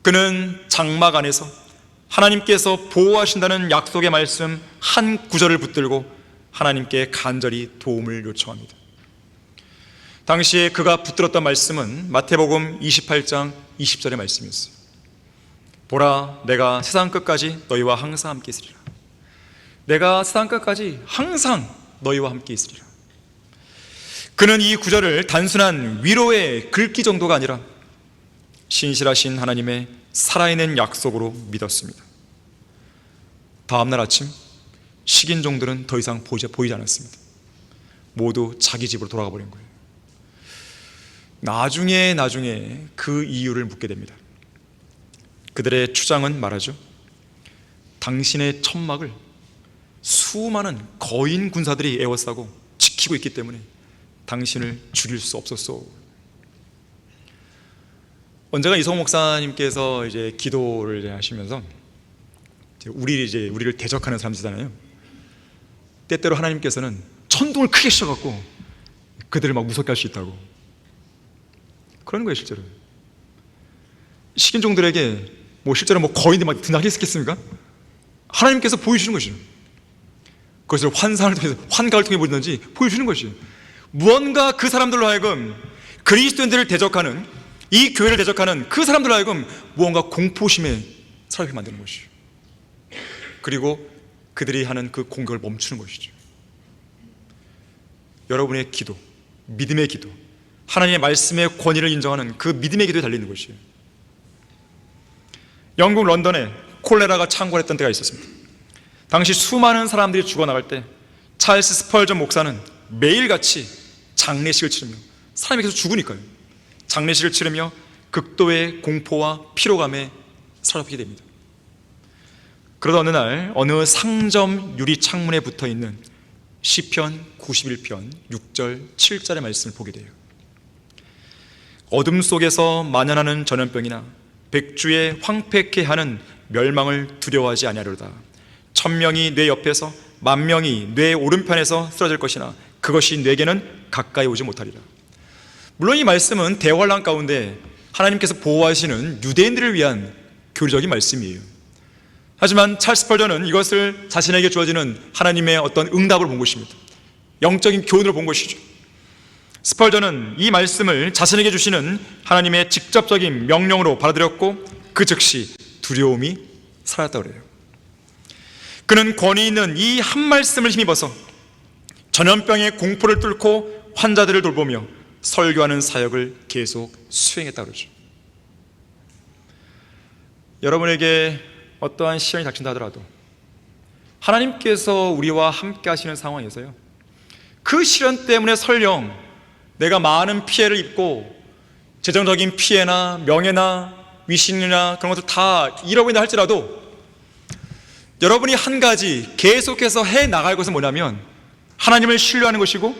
그는 장막 안에서 하나님께서 보호하신다는 약속의 말씀 한 구절을 붙들고 하나님께 간절히 도움을 요청합니다. 당시에 그가 붙들었던 말씀은 마태복음 28장 20절의 말씀이었어요. 보라, 내가 세상 끝까지 너희와 항상 함께 있으리라. 내가 세상 끝까지 항상 너희와 함께 있으리라. 그는 이 구절을 단순한 위로의 글귀 정도가 아니라 신실하신 하나님의 살아있는 약속으로 믿었습니다. 다음날 아침 식인종들은 더 이상 보이지 않았습니다. 모두 자기 집으로 돌아가 버린 거예요. 나중에 그 이유를 묻게 됩니다. 그들의 주장은 말하죠. 당신의 천막을 수많은 거인 군사들이 에워싸고 지키고 있기 때문에 당신을 죽일 수 없었어. 언제가 이성호 목사님께서 이제 기도를 하시면서 우리를 대적하는 사람들이잖아요. 때때로 하나님께서는 천둥을 크게 씌워갖고 그들을 막 무섭게 할 수 있다고 그러는 거예요. 실제로 식인종들에게 실제로 거인들 막 등장하게 했겠습니까? 하나님께서 보여주시는 것이죠. 그것을 환상을 통해서, 환각을 통해 보든지 보여주는 것이죠. 무언가 그 사람들로 하여금 그리스도인들을 대적하는, 이 교회를 대적하는 그 사람들로 하여금 무언가 공포심에 사로잡게 만드는 것이죠. 그리고 그들이 하는 그 공격을 멈추는 것이죠. 여러분의 기도, 믿음의 기도, 하나님의 말씀의 권위를 인정하는 그 믿음의 기도에 달리는 것이에요. 영국 런던에 콜레라가 창궐했던 때가 있었습니다. 당시 수많은 사람들이 죽어나갈 때 찰스 스펄전 목사는 매일같이 장례식을 치르며, 사람이 계속 죽으니까요, 장례식을 치르며 극도의 공포와 피로감에 사로잡히게 됩니다. 그러다 어느 날 어느 상점 유리 창문에 붙어있는 시편 91편 6절 7절의 말씀을 보게 돼요. 어둠 속에서 만연하는 전염병이나 백주의 황폐케 하는 멸망을 두려워하지 아니하리로다. 1000명이 내 옆에서 10,000명이 내 오른편에서 쓰러질 것이나 그것이 내게는 가까이 오지 못하리라. 물론 이 말씀은 대환란 가운데 하나님께서 보호하시는 유대인들을 위한 교리적인 말씀이에요. 하지만 찰스 스펄전은 이것을 자신에게 주어지는 하나님의 어떤 응답을 본 것입니다. 영적인 교훈을 본 것이죠. 스펄전은 이 말씀을 자신에게 주시는 하나님의 직접적인 명령으로 받아들였고 그 즉시 두려움이 사라졌다고 그래요. 그는 권위 있는 이 한 말씀을 힘입어서 전염병의 공포를 뚫고 환자들을 돌보며 설교하는 사역을 계속 수행했다고 그러죠. 여러분에게 어떠한 시련이 닥친다 하더라도 하나님께서 우리와 함께 하시는 상황에서요, 그 시련 때문에 설령 내가 많은 피해를 입고 재정적인 피해나 명예나 위신이나 그런 것들 다 잃어버린다 할지라도 여러분이 한 가지 계속해서 해나갈 것은 뭐냐면 하나님을 신뢰하는 것이고,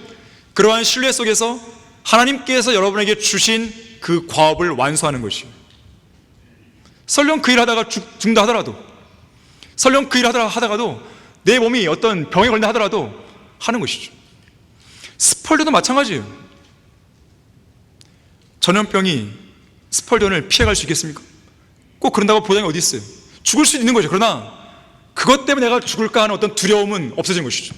그러한 신뢰 속에서 하나님께서 여러분에게 주신 그 과업을 완수하는 것이에요. 설령 그 일 하다가 죽는다 하더라도, 설령 그 일 하다가도 내 몸이 어떤 병에 걸린다 하더라도 하는 것이죠. 스펄전도 마찬가지예요. 전염병이 스펄전을 피해갈 수 있겠습니까? 꼭 그런다고 보장이 어디 있어요? 죽을 수 있는 거죠. 그러나 그것 때문에 내가 죽을까 하는 어떤 두려움은 없어지는 것이죠.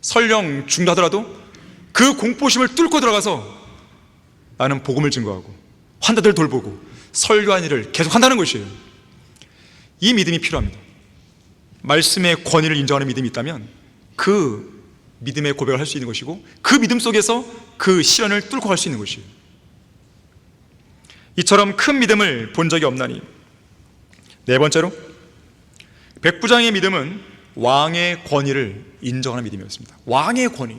설령 죽는다 하더라도 그 공포심을 뚫고 들어가서 나는 복음을 증거하고 환자들 돌보고 설교한 일을 계속 한다는 것이에요. 이 믿음이 필요합니다. 말씀의 권위를 인정하는 믿음이 있다면 그 믿음의 고백을 할 수 있는 것이고, 그 믿음 속에서 그 시련을 뚫고 갈 수 있는 것이에요. 이처럼 큰 믿음을 본 적이 없나니. 네 번째로, 백부장의 믿음은 왕의 권위를 인정하는 믿음이었습니다. 왕의 권위.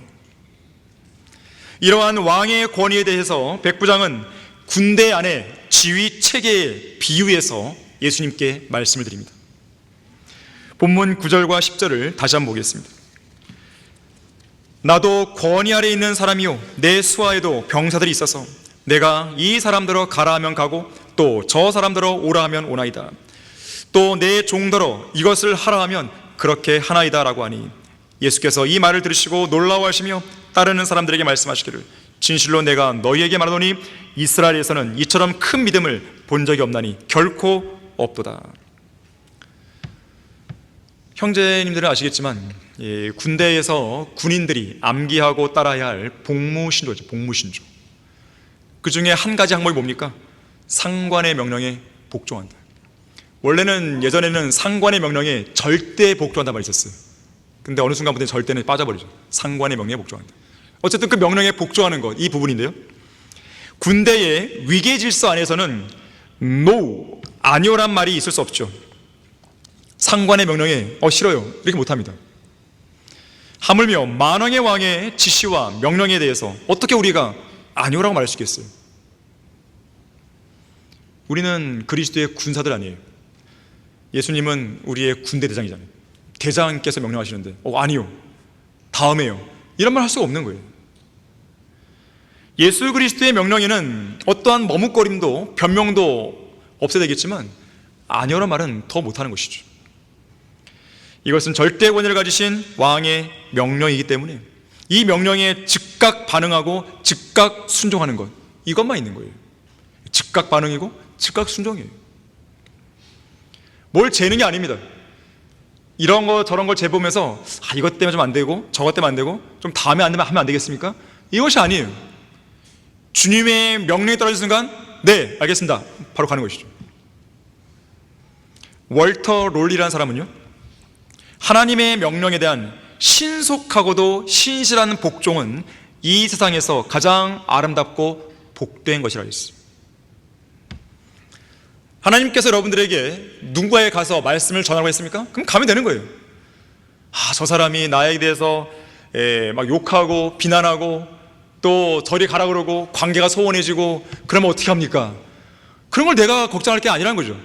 이러한 왕의 권위에 대해서 백부장은 군대 안에 지휘 체계에 비유해서 예수님께 말씀을 드립니다. 본문 9절과 10절을 다시 한번 보겠습니다. 나도 권위 아래 있는 사람이요, 내 수하에도 병사들이 있어서 내가 이 사람들어 가라 하면 가고 또 저 사람들어 오라 하면 오나이다. 또 내 종더러 이것을 하라 하면 그렇게 하나이다 라고 하니, 예수께서 이 말을 들으시고 놀라워하시며 따르는 사람들에게 말씀하시기를, 진실로 내가 너희에게 말하노니 이스라엘에서는 이처럼 큰 믿음을 본 적이 없나니 결코 없도다. 형제님들은 아시겠지만 군대에서 군인들이 암기하고 따라야 할 복무신조죠. 복무신조. 그 중에 한 가지 항목이 뭡니까? 상관의 명령에 복종한다. 원래는 예전에는 상관의 명령에 절대 복종한다 말이 있었어요. 근데 어느 순간부터 절대는 빠져버리죠. 상관의 명령에 복종한다. 어쨌든 그 명령에 복종하는 것, 이 부분인데요, 군대의 위계 질서 안에서는 no, 아니오란 말이 있을 수 없죠. 상관의 명령에 싫어요 이렇게 못합니다. 하물며 만왕의 왕의 지시와 명령에 대해서 어떻게 우리가 아니오라고 말할 수 있겠어요? 우리는 그리스도의 군사들 아니에요. 예수님은 우리의 군대 대장이잖아요. 대장께서 명령하시는데 아니요, 다음에요, 이런 말 할 수가 없는 거예요. 예수 그리스도의 명령에는 어떠한 머뭇거림도 변명도 없어야 되겠지만 아니오란 말은 더 못하는 것이죠. 이것은 절대 권위를 가지신 왕의 명령이기 때문에 이 명령에 즉각 반응하고 즉각 순종하는 것, 이것만 있는 거예요. 즉각 반응이고 즉각 순종이에요. 뭘 재는 게 아닙니다. 이런 거 저런 걸 재보면서 이것 때문에 좀 안 되고 저것 때문에 안 되고 좀 다음에 안 되면 하면 안 되겠습니까? 이것이 아니에요. 주님의 명령이 떨어진 순간 네, 알겠습니다, 바로 가는 것이죠. 월터 롤리라는 사람은요, 하나님의 명령에 대한 신속하고도 신실한 복종은 이 세상에서 가장 아름답고 복된 것이라고 했어요. 하나님께서 여러분들에게 누군가에 가서 말씀을 전하라고 했습니까? 그럼 가면 되는 거예요. 저 사람이 나에 대해서 막 욕하고 비난하고 또 저리 가라 그러고 관계가 소원해지고 그러면 어떻게 합니까? 그런 걸 내가 걱정할 게 아니라는 거죠.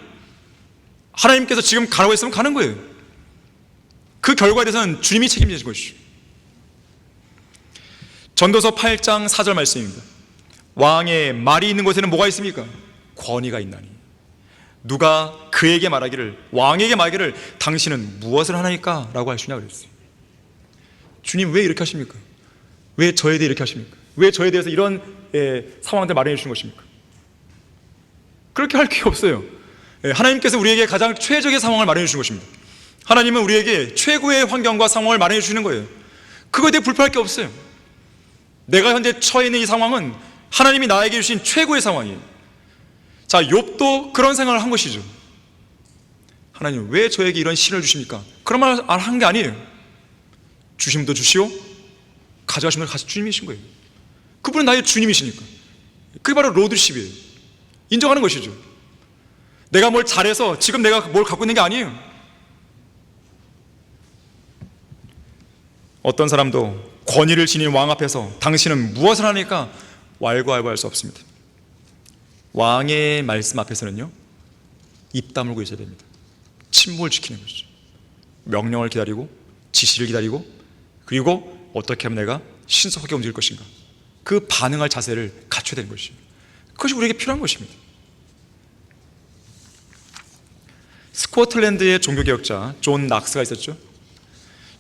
하나님께서 지금 가라고 했으면 가는 거예요. 그 결과에 대해서는 주님이 책임지실 것이죠. 전도서 8장 4절 말씀입니다. 왕의 말이 있는 곳에는 뭐가 있습니까? 권위가 있나니. 누가 그에게 말하기를, 왕에게 말하기를 당신은 무엇을 하나니까? 라고 할 수 있냐 그랬어요. 주님 왜 이렇게 하십니까? 왜 저에 대해 이렇게 하십니까? 왜 저에 대해서 이런 상황들 마련해 주신 것입니까? 그렇게 할 게 없어요. 하나님께서 우리에게 가장 최적의 상황을 마련해 주신 것입니다. 하나님은 우리에게 최고의 환경과 상황을 마련해 주시는 거예요. 그거에 대해 불평할 게 없어요. 내가 현재 처해 있는 이 상황은 하나님이 나에게 주신 최고의 상황이에요. 자, 욥도 그런 생각을 한 것이죠. 하나님 왜 저에게 이런 시련을 주십니까? 그런 말을 한 게 아니에요. 주심도 주시오, 가져가심도 주님이신 거예요. 그분은 나의 주님이시니까. 그게 바로 로드십이에요. 인정하는 것이죠. 내가 뭘 잘해서 지금 내가 뭘 갖고 있는 게 아니에요. 어떤 사람도 권위를 지닌 왕 앞에서 당신은 무엇을 하니까 왈가왈부할 수 없습니다. 왕의 말씀 앞에서는요, 입 다물고 있어야 됩니다. 침묵을 지키는 것이죠. 명령을 기다리고 지시를 기다리고, 그리고 어떻게 하면 내가 신속하게 움직일 것인가, 그 반응할 자세를 갖춰야 되는 것이에요. 그것이 우리에게 필요한 것입니다. 스코틀랜드의 종교개혁자 존 낙스가 있었죠.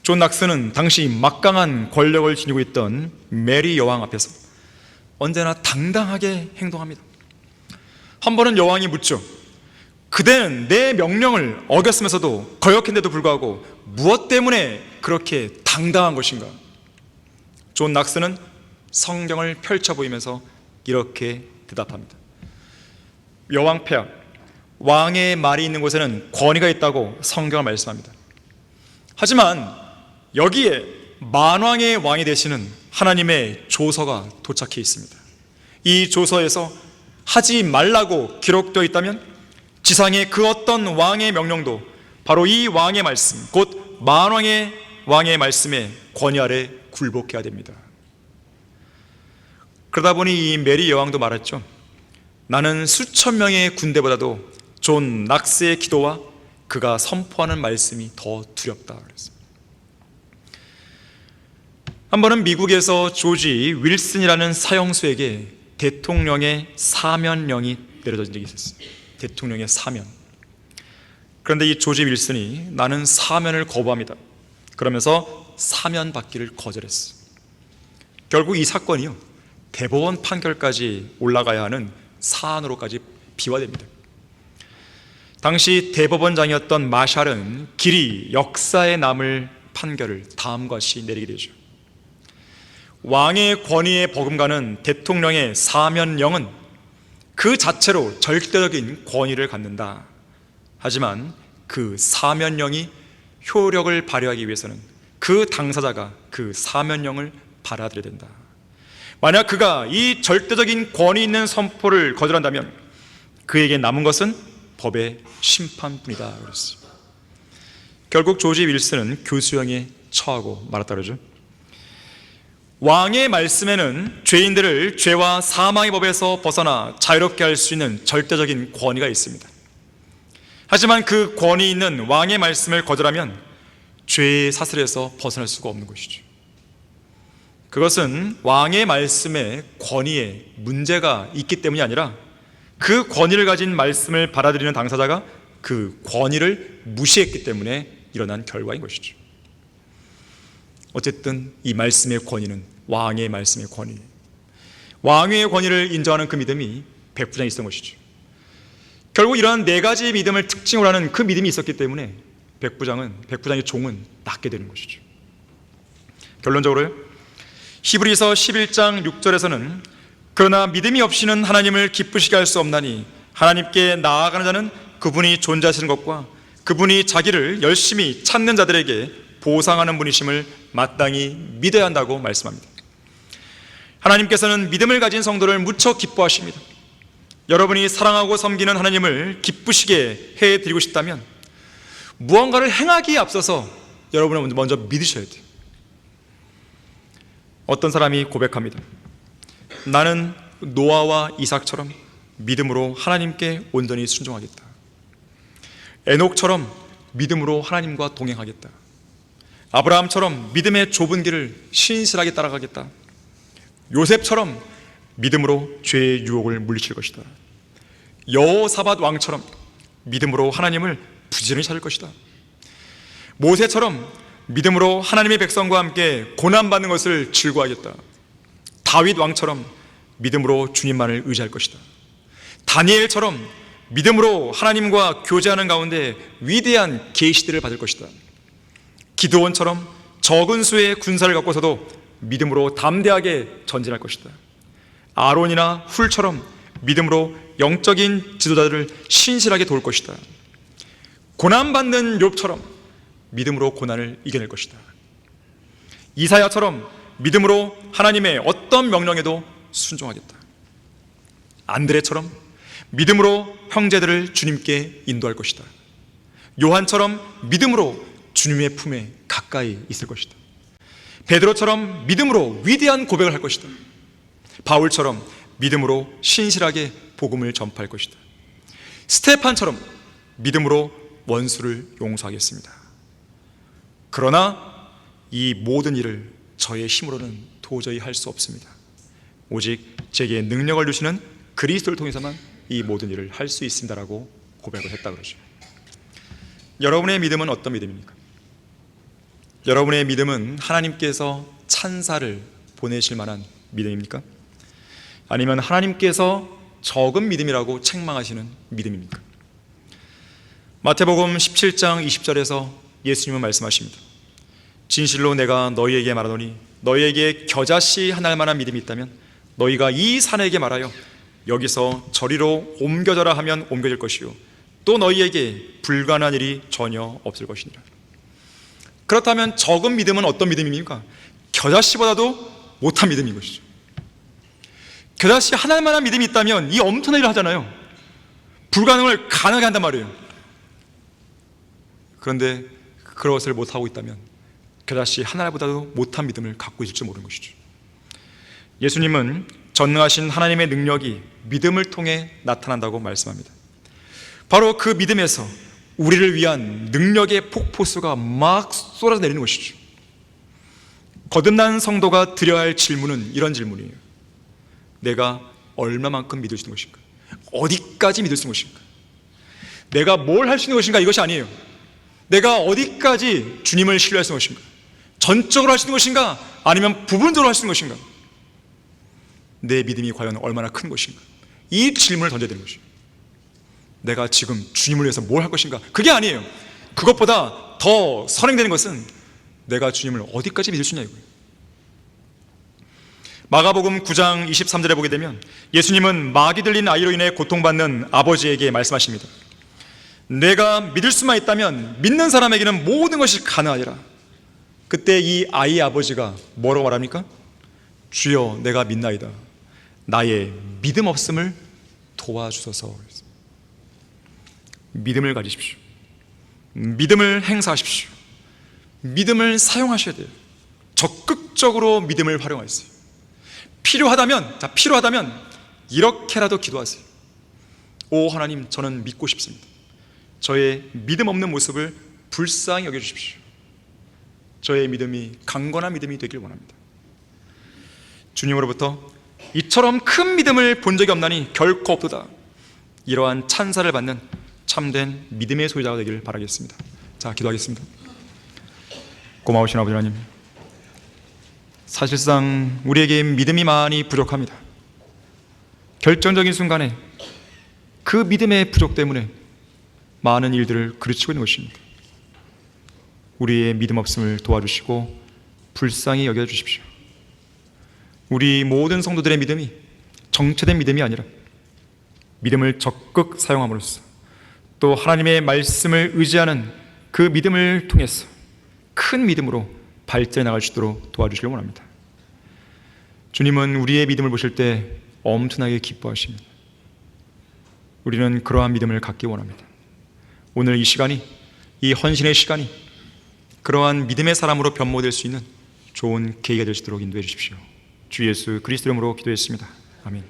존 낙스는 당시 막강한 권력을 지니고 있던 메리 여왕 앞에서 언제나 당당하게 행동합니다. 한 번은 여왕이 묻죠. 그대는 내 명령을 어겼으면서도 거역했는데도 불구하고 무엇 때문에 그렇게 당당한 것인가? 존 낙스는 성경을 펼쳐 보이면서 이렇게 대답합니다. 여왕 폐하, 왕의 말이 있는 곳에는 권위가 있다고 성경을 말씀합니다. 하지만 여기에 만왕의 왕이 되시는 하나님의 조서가 도착해 있습니다. 이 조서에서 하지 말라고 기록되어 있다면 지상의 그 어떤 왕의 명령도 바로 이 왕의 말씀, 곧 만왕의 왕의 말씀에 권위 아래 굴복해야 됩니다. 그러다 보니 이 메리 여왕도 말했죠. 나는 수천 명의 군대보다도 존 낙스의 기도와 그가 선포하는 말씀이 더 두렵다 그랬습니다. 한 번은 미국에서 조지 윌슨이라는 사형수에게 대통령의 사면령이 내려진 적이 있었어요. 대통령의 사면. 그런데 이 조지 윌슨이 나는 사면을 거부합니다 그러면서 사면 받기를 거절했어요. 결국 이 사건이요, 대법원 판결까지 올라가야 하는 사안으로까지 비화됩니다. 당시 대법원장이었던 마샬은 길이 역사에 남을 판결을 다음과 같이 내리게 되죠. 왕의 권위에 버금가는 대통령의 사면령은 그 자체로 절대적인 권위를 갖는다. 하지만 그 사면령이 효력을 발휘하기 위해서는 그 당사자가 그 사면령을 받아들여야 된다. 만약 그가 이 절대적인 권위 있는 선포를 거절한다면 그에게 남은 것은 법의 심판뿐이다 그랬습니다. 결국 조지 윌슨은 교수형에 처하고 말았다 그러죠. 왕의 말씀에는 죄인들을 죄와 사망의 법에서 벗어나 자유롭게 할 수 있는 절대적인 권위가 있습니다. 하지만 그 권위 있는 왕의 말씀을 거절하면 죄의 사슬에서 벗어날 수가 없는 것이죠. 그것은 왕의 말씀에 권위에 문제가 있기 때문이 아니라 그 권위를 가진 말씀을 받아들이는 당사자가 그 권위를 무시했기 때문에 일어난 결과인 것이죠. 어쨌든 이 말씀의 권위는 왕의 말씀의 권위, 왕의 권위를 인정하는 그 믿음이 백부장이 있었던 것이죠. 결국 이러한 네 가지 믿음을 특징으로 하는 그 믿음이 있었기 때문에 백부장의 종은 낫게 되는 것이죠. 결론적으로 히브리서 11장 6절에서는 그러나 믿음이 없이는 하나님을 기쁘시게 할 수 없나니 하나님께 나아가는 자는 그분이 존재하시는 것과 그분이 자기를 열심히 찾는 자들에게 보상하는 분이심을 마땅히 믿어야 한다고 말씀합니다. 하나님께서는 믿음을 가진 성도를 무척 기뻐하십니다. 여러분이 사랑하고 섬기는 하나님을 기쁘시게 해드리고 싶다면 무언가를 행하기에 앞서서 여러분은 먼저 믿으셔야 돼요. 어떤 사람이 고백합니다. 나는 노아와 이삭처럼 믿음으로 하나님께 온전히 순종하겠다. 에녹처럼 믿음으로 하나님과 동행하겠다. 아브라함처럼 믿음의 좁은 길을 신실하게 따라가겠다. 요셉처럼 믿음으로 죄의 유혹을 물리칠 것이다. 여호사밧 왕처럼 믿음으로 하나님을 부지런히 찾을 것이다. 모세처럼 믿음으로 하나님의 백성과 함께 고난받는 것을 즐거워하겠다. 다윗 왕처럼 믿음으로 주님만을 의지할 것이다. 다니엘처럼 믿음으로 하나님과 교제하는 가운데 위대한 계시들을 받을 것이다. 기드온처럼 적은 수의 군사를 갖고서도 믿음으로 담대하게 전진할 것이다. 아론이나 훌처럼 믿음으로 영적인 지도자들을 신실하게 도울 것이다. 고난받는 욥처럼 믿음으로 고난을 이겨낼 것이다. 이사야처럼 믿음으로 하나님의 어떤 명령에도 순종하겠다. 안드레처럼 믿음으로 형제들을 주님께 인도할 것이다. 요한처럼 믿음으로 주님의 품에 가까이 있을 것이다. 베드로처럼 믿음으로 위대한 고백을 할 것이다. 바울처럼 믿음으로 신실하게 복음을 전파할 것이다. 스테판처럼 믿음으로 원수를 용서하겠습니다. 그러나 이 모든 일을 저의 힘으로는 도저히 할 수 없습니다. 오직 제게 능력을 주시는 그리스도를 통해서만 이 모든 일을 할 수 있습니다라고 고백을 했다 그러죠. 여러분의 믿음은 어떤 믿음입니까? 여러분의 믿음은 하나님께서 찬사를 보내실 만한 믿음입니까? 아니면 하나님께서 적은 믿음이라고 책망하시는 믿음입니까? 마태복음 17장 20절에서 예수님은 말씀하십니다. 진실로 내가 너희에게 말하노니 너희에게 겨자씨 하나일 만한 믿음이 있다면 너희가 이 산에게 말하여 여기서 저리로 옮겨져라 하면 옮겨질 것이요 또 너희에게 불가능한 일이 전혀 없을 것이니라. 그렇다면 적은 믿음은 어떤 믿음입니까? 겨자씨보다도 못한 믿음인 것이죠. 겨자씨 하나만한 믿음이 있다면 이 엄청난 일을 하잖아요. 불가능을 가능하게 한단 말이에요. 그런데 그것을 못하고 있다면 겨자씨 하나보다도 못한 믿음을 갖고 있을 줄 모르는 것이죠. 예수님은 전능하신 하나님의 능력이 믿음을 통해 나타난다고 말씀합니다. 바로 그 믿음에서 우리를 위한 능력의 폭포수가 막 쏟아져 내리는 것이죠. 거듭난 성도가 드려야 할 질문은 이런 질문이에요. 내가 얼마만큼 믿을 수 있는 것인가? 어디까지 믿을 수 있는 것인가? 내가 뭘 할 수 있는 것인가? 이것이 아니에요. 내가 어디까지 주님을 신뢰할 수 있는 것인가? 전적으로 할 수 있는 것인가? 아니면 부분적으로 할 수 있는 것인가? 내 믿음이 과연 얼마나 큰 것인가? 이 질문을 던져야 되는 것이에요. 내가 지금 주님을 위해서 뭘 할 것인가? 그게 아니에요. 그것보다 더 선행되는 것은 내가 주님을 어디까지 믿을 수 있냐 이거예요. 마가복음 9장 23절에 보게 되면 예수님은 마귀 들린 아이로 인해 고통받는 아버지에게 말씀하십니다. 내가 믿을 수만 있다면 믿는 사람에게는 모든 것이 가능하리라. 그때 이 아이의 아버지가 뭐라고 말합니까? 주여 내가 믿나이다. 나의 믿음 없음을 도와주소서. 믿음을 가지십시오. 믿음을 행사하십시오. 믿음을 사용하셔야 돼요. 적극적으로 믿음을 활용하세요. 필요하다면 이렇게라도 기도하세요. 오 하나님, 저는 믿고 싶습니다. 저의 믿음 없는 모습을 불쌍히 여겨주십시오. 저의 믿음이 강건한 믿음이 되길 원합니다. 주님으로부터 이처럼 큰 믿음을 본 적이 없나니 결코 없도다. 이러한 찬사를 받는 참된 믿음의 소유자가 되기를 바라겠습니다. 자, 기도하겠습니다. 고마우신 아버지 하나님, 사실상 우리에게 믿음이 많이 부족합니다. 결정적인 순간에 그 믿음의 부족 때문에 많은 일들을 그르치고 있는 것입니다. 우리의 믿음 없음을 도와주시고 불쌍히 여겨주십시오. 우리 모든 성도들의 믿음이 정체된 믿음이 아니라 믿음을 적극 사용함으로써 또 하나님의 말씀을 의지하는 그 믿음을 통해서 큰 믿음으로 발전해 나갈 수 있도록 도와주시길 원합니다. 주님은 우리의 믿음을 보실 때 엄청나게 기뻐하십니다. 우리는 그러한 믿음을 갖기 원합니다. 오늘 이 시간이, 이 헌신의 시간이 그러한 믿음의 사람으로 변모될 수 있는 좋은 계기가 될 수 있도록 인도해 주십시오. 주 예수 그리스도 이름으로 기도했습니다. 아멘.